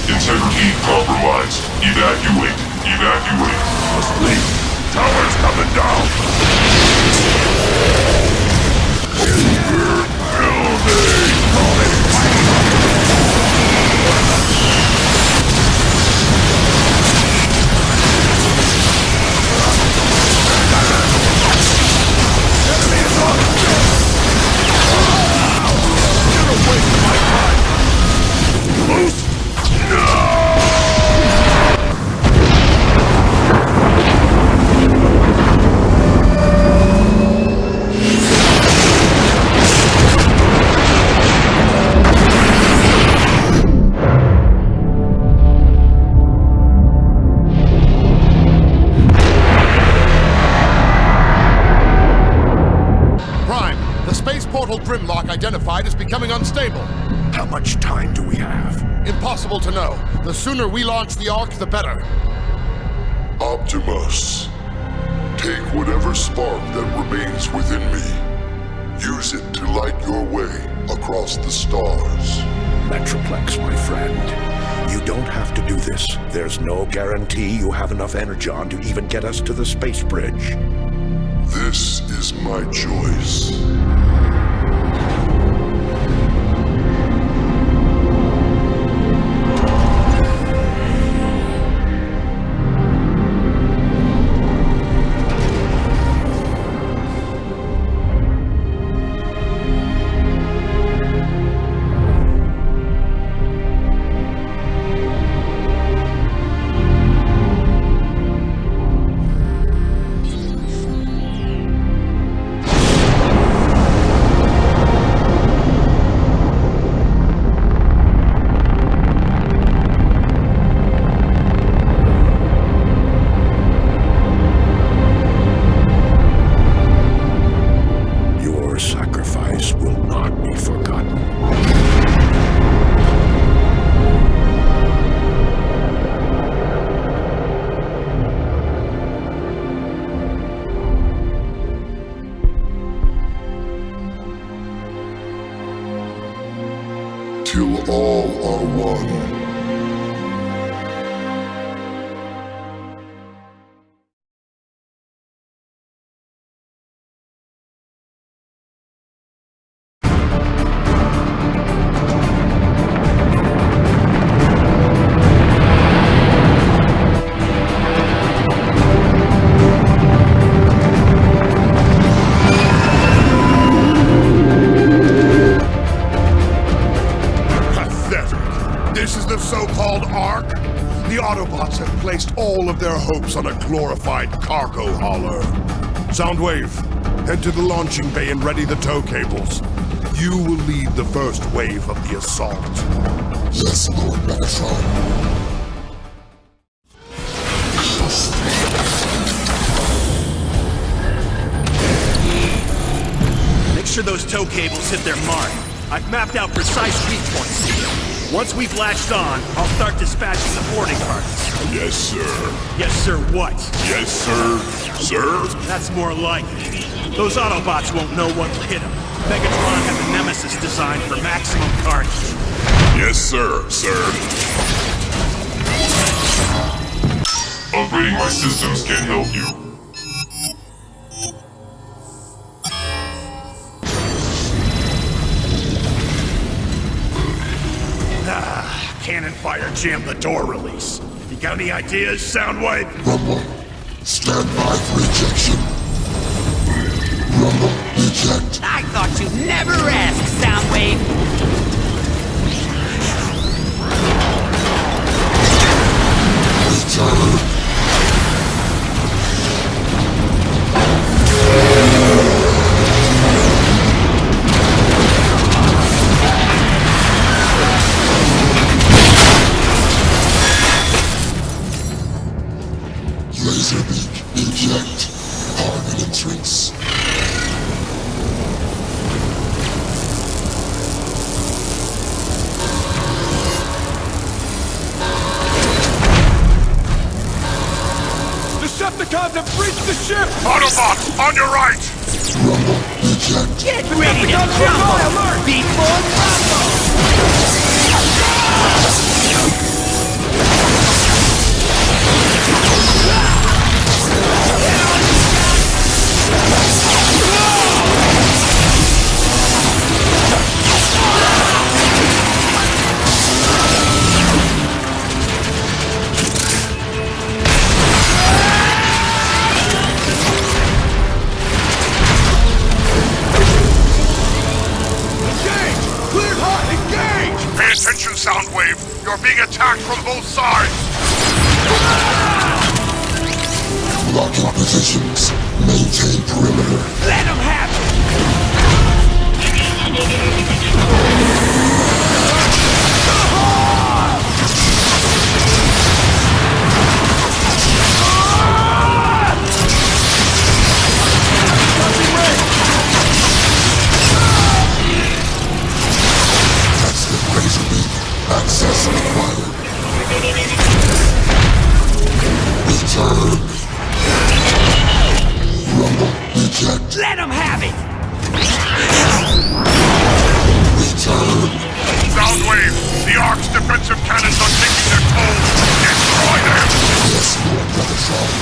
Integrity compromised. Evacuate. Evacuate. Asleep. Tower's coming down. Grimlock identified as becoming unstable. How much time do we have? Impossible to know. The sooner we launch the Ark, the better. Optimus, take whatever spark that remains within me. Use it to light your way across the stars. Metroplex, my friend. You don't have to do this. There's no guarantee you have enough energon to even get us to the space bridge. This is my choice. are one. All of their hopes on a glorified cargo hauler. Soundwave, head to the launching bay and ready the tow cables. You will lead the first wave of the assault. Yes, Lord Megatron. Make sure those tow cables hit their mark. I've mapped out precise weak points here. Once we've latched on, I'll start dispatching the boarding parties. Yes, sir. Yes, sir, what? Yes, sir. Sir? That's more like it. Those Autobots won't know what will hit them. Megatron has a nemesis designed for maximum carnage. Yes, sir, sir. Upgrading my systems can help you. Cannon fire jammed the door release. You got any ideas, Soundwave? Rumble. Stand by for ejection. Rumble. Eject. I thought you'd never rest, Soundwave. Return. Laser beak, eject. Harmon entrance. Decepticons have breached the ship! Autobots, on your right! Rumble, eject. Get ready to rumble before rumble! Pay attention, Soundwave. You're being attacked from both sides. Locking positions. Maintain perimeter. Let them have it! Laser beam. Access required. Return. Rumble. Eject. Let them have it! Return. Soundwave, the Ark's defensive cannons are taking their toll. Destroy them! Yes, Lord Megatron.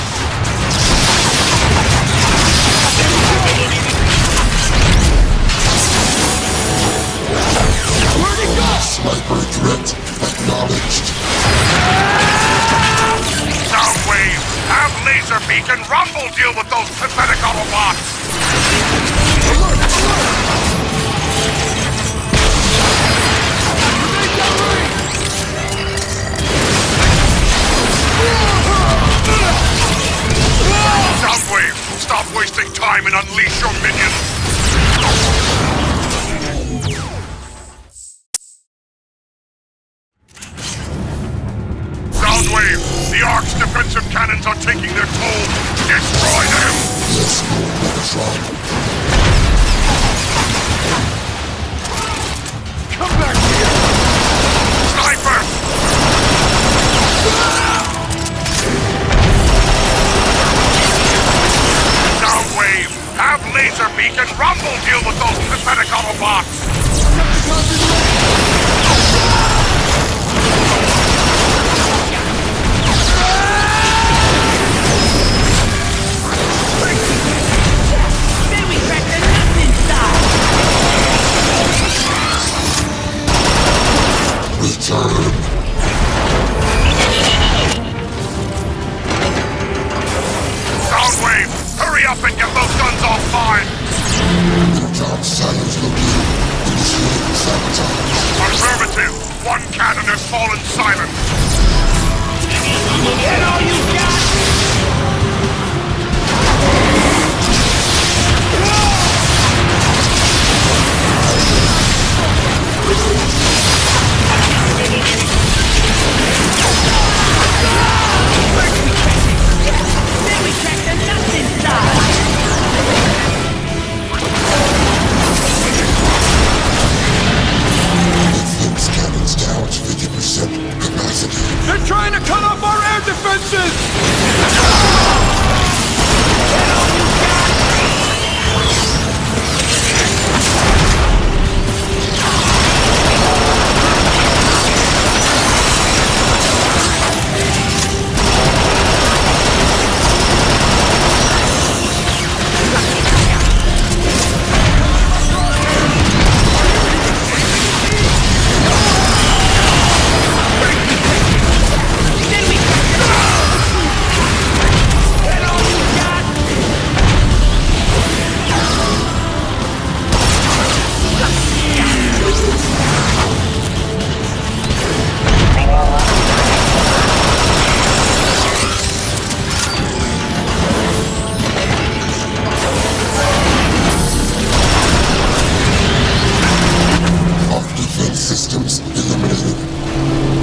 Where'd he go? Sniper threat acknowledged. Soundwave, have Laserbeak and Rumble deal with those pathetic Autobots! Soundwave, stop wasting time and unleash your minions! Soundwave, the Ark's defensive cannons are taking their toll. Destroy them! Yes, Lord Megatron. Come back here! Sniper! Soundwave, have Laserbeak and Rumble deal with those pathetic Autobots! brave! Hurry up and get those guns offline! Top silos located. Initiating sabotage. Affirmative! One cannon has fallen silent! Get all you got! Then we check the nuts inside! Defense cannons down to 50% capacity. They're trying to cut off our air defenses!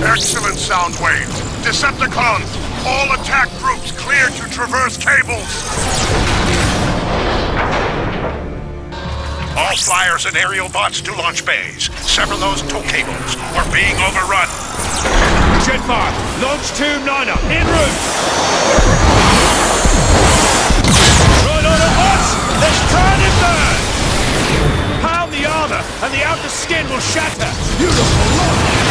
Excellent sound waves. Decepticons, all attack groups cleared to traverse cables. All flyers and aerial bots to launch bays. Sever those tow cables. We're being overrun. Jetfire, launch tube 9er, en route! Right on at once! Let's turn and burn! Pound the armor, and the outer skin will shatter! Beautiful!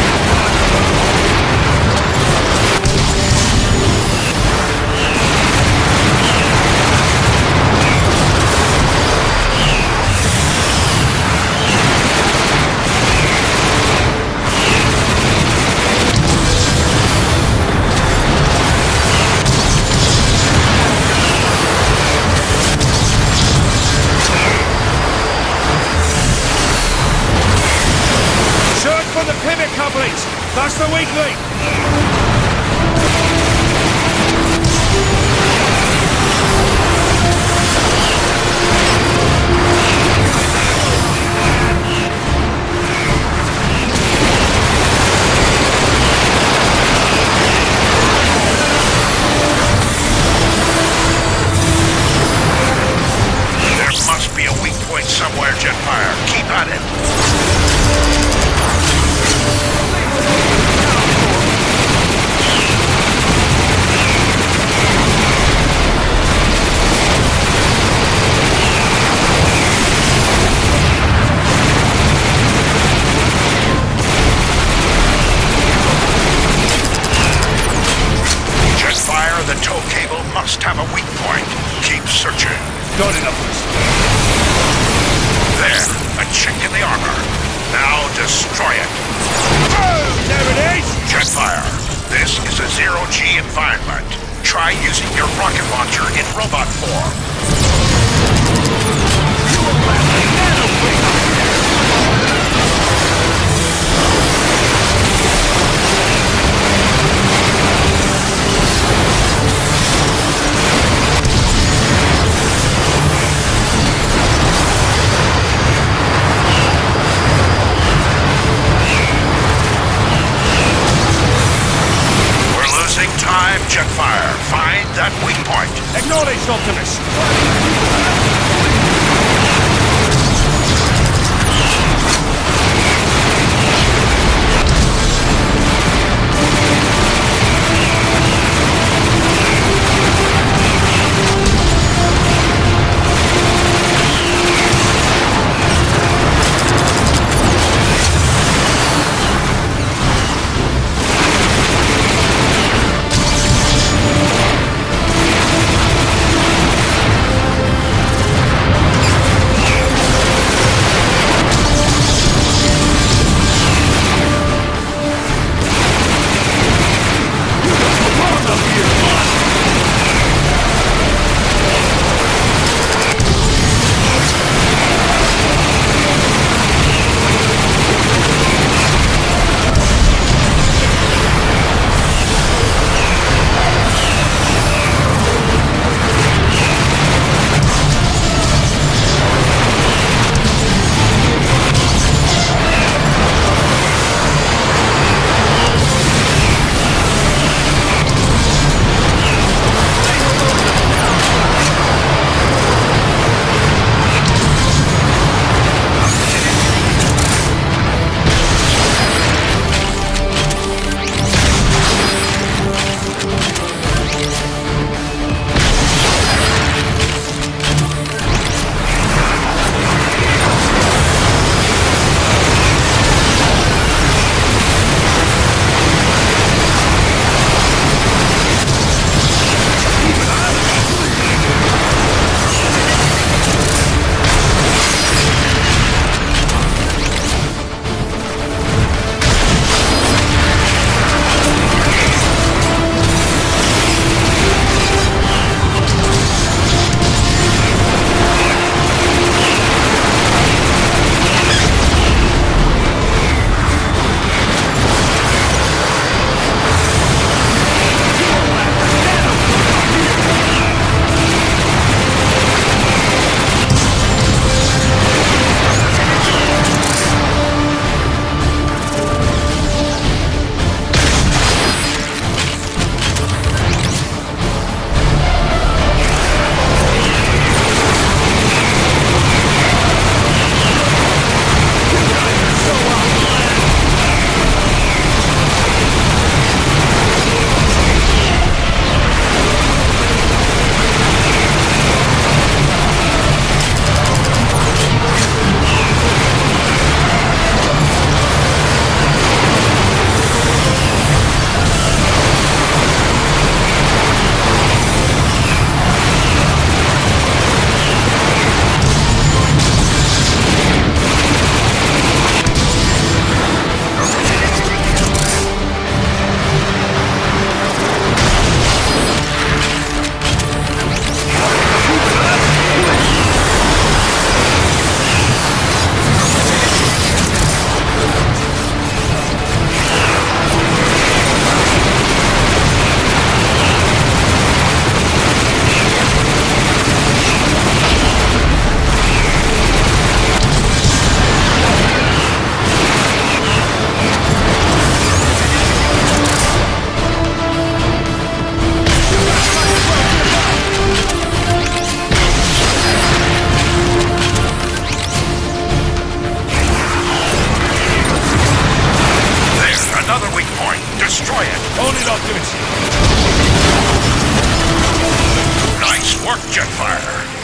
The pivot couplings! That's the weak link! There must be a weak point somewhere, Jetfire. Keep at it. Jetfire, the tow cable must have a weak point. Keep searching. Got it, Uppers. There, a chink in the armor. Now destroy it. Boom! There it is! Jetfire, this is a zero-G environment. Try using your rocket launcher in robot form. We're losing time, Jetfire. Find that weak point. Acknowledged, Optimus.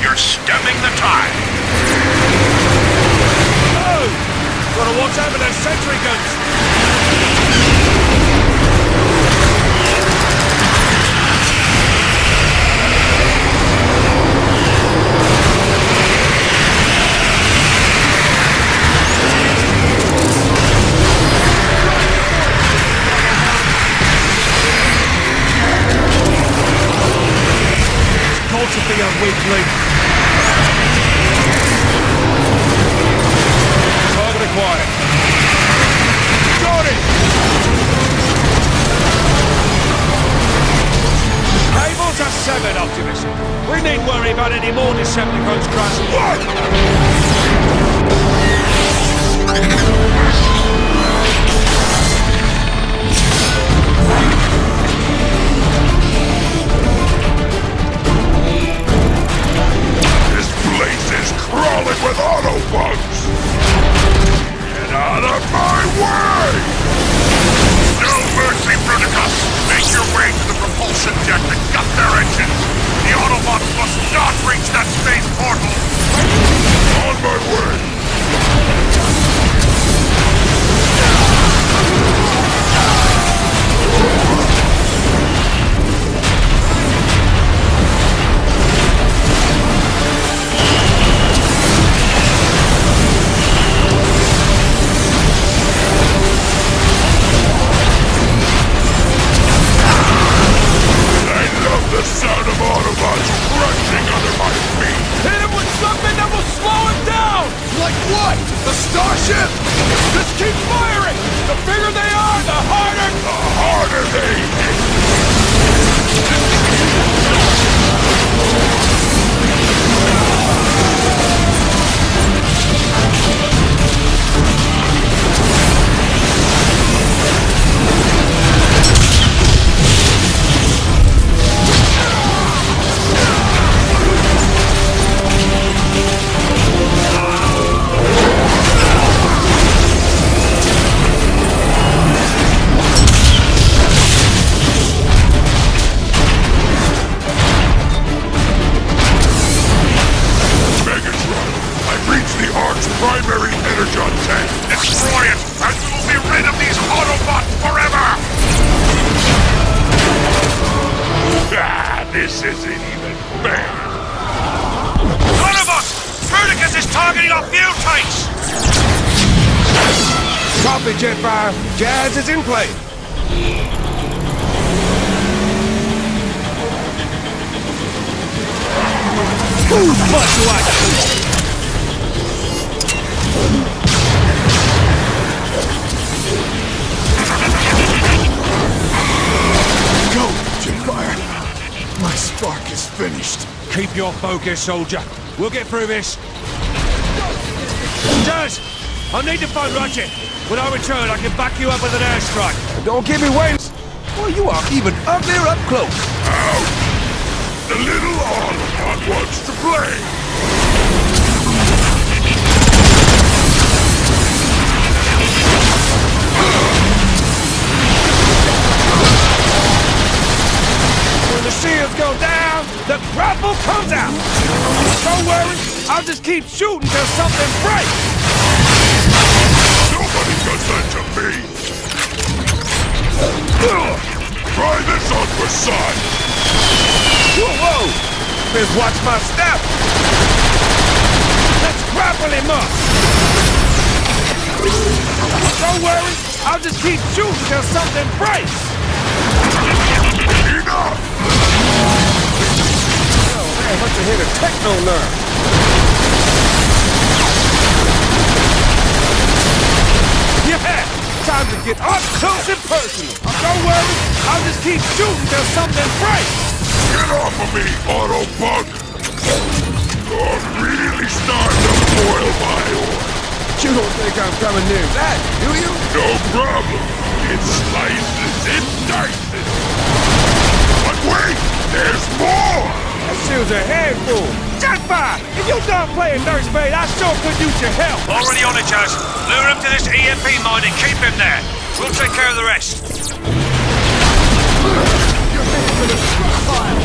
You're stemming the tide. Oh! Gotta watch out for those sentry guns! To be a weak link. Target acquired. Got it! Cables are severed, Optimus. We needn't worry about any more Decepticons crashing. Crawling with Autobots! Get out of my way! No mercy, Bruticus! Make your way to the propulsion deck and gut their engines! The Autobots must not reach that space portal! On my way! The sound of Autobots crunching under my feet! Hit him with something that will slow him down! Like what? The starship? Just keep firing! The bigger they are, the harder... The harder they hit! Primary energon tank! Destroy it, and we will be rid of these Autobots forever! Ah, this isn't even fair! Autobots! Bruticus is targeting our fuel tanks! Copy, Jetfire. Jazz is in play. Who fuck do I do? Go, Jetfire. My spark is finished. Keep your focus, soldier. We'll get through this. Jazz, I need to find Ratchet. When I return, I can back you up with an airstrike. Don't give me waiting. Well, you are even uglier up close. Out! The little Autobot wants to play! When the shields go down, the grapple comes out. Don't worry, I'll just keep shooting till something breaks. Nobody does that to me! Try this on for size! Whoa, whoa! Just watch my step. Let's grapple him up. Don't worry, I'll just keep shooting till something breaks. Enough! Oh man, must have hit a techno nerve. Yeah! Time to get up close and personal. Don't worry, I'll just keep shooting till something breaks. Get off of me, Autobot! You're really starting to boil my oil. You don't think I'm coming near that, do you? No problem. It slices and dices. But wait! There's more! That shield's a handful. Jetfire! If you done playing nursemaid, I sure could use your help. Already on it, Jazz. Lure him to this EMP mine and keep him there. We'll take care of the rest. You're headed for the stockpile.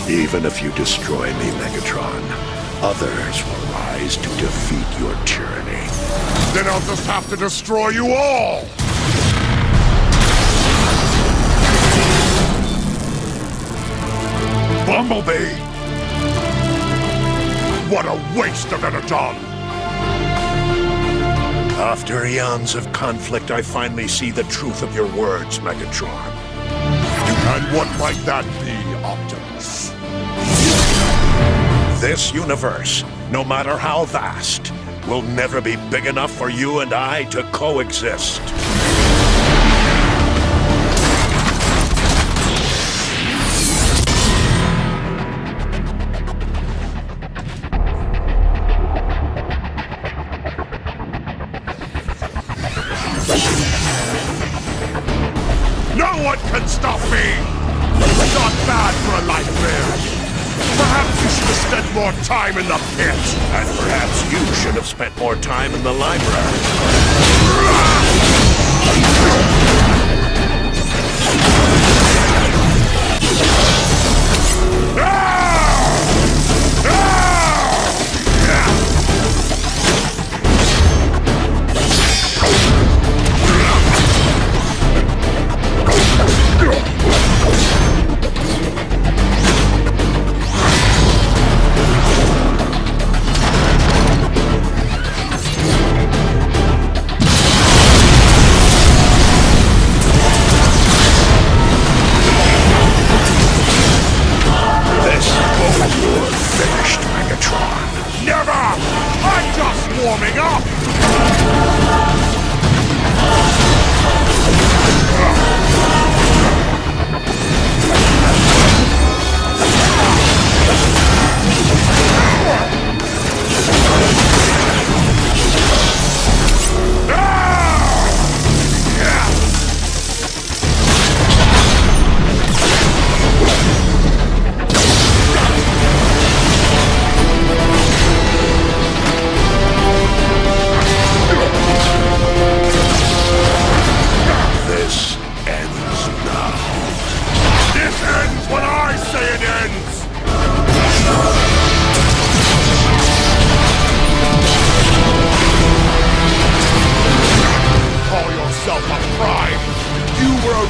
Even if you destroy me, Megatron, others will rise to defeat your tyranny. Then I'll just have to destroy you all! Bumblebee! What a waste of energon! After eons of conflict, I finally see the truth of your words, Megatron. And what might that be, Optimus? This universe, no matter how vast, will never be big enough for you and I to coexist. No one can stop me! Not bad for a life lived. Perhaps you should have spent more time in the pit. And perhaps you should have spent more time in the library. Warming up!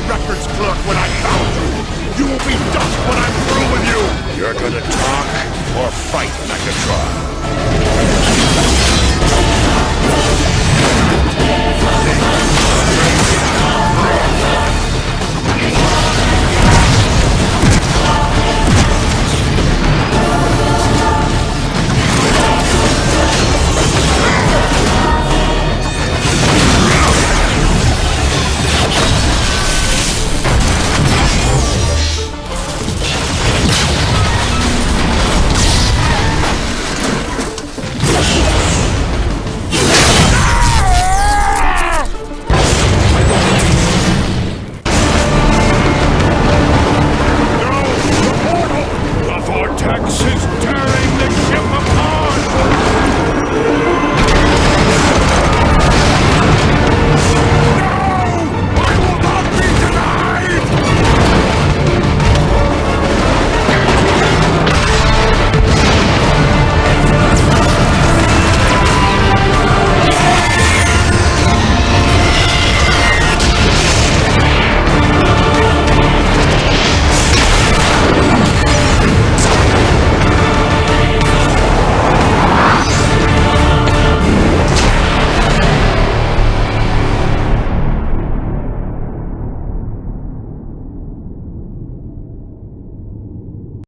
Records clerk when I found you! You will be dust when I'm through with you! You're gonna talk or fight, Megatron?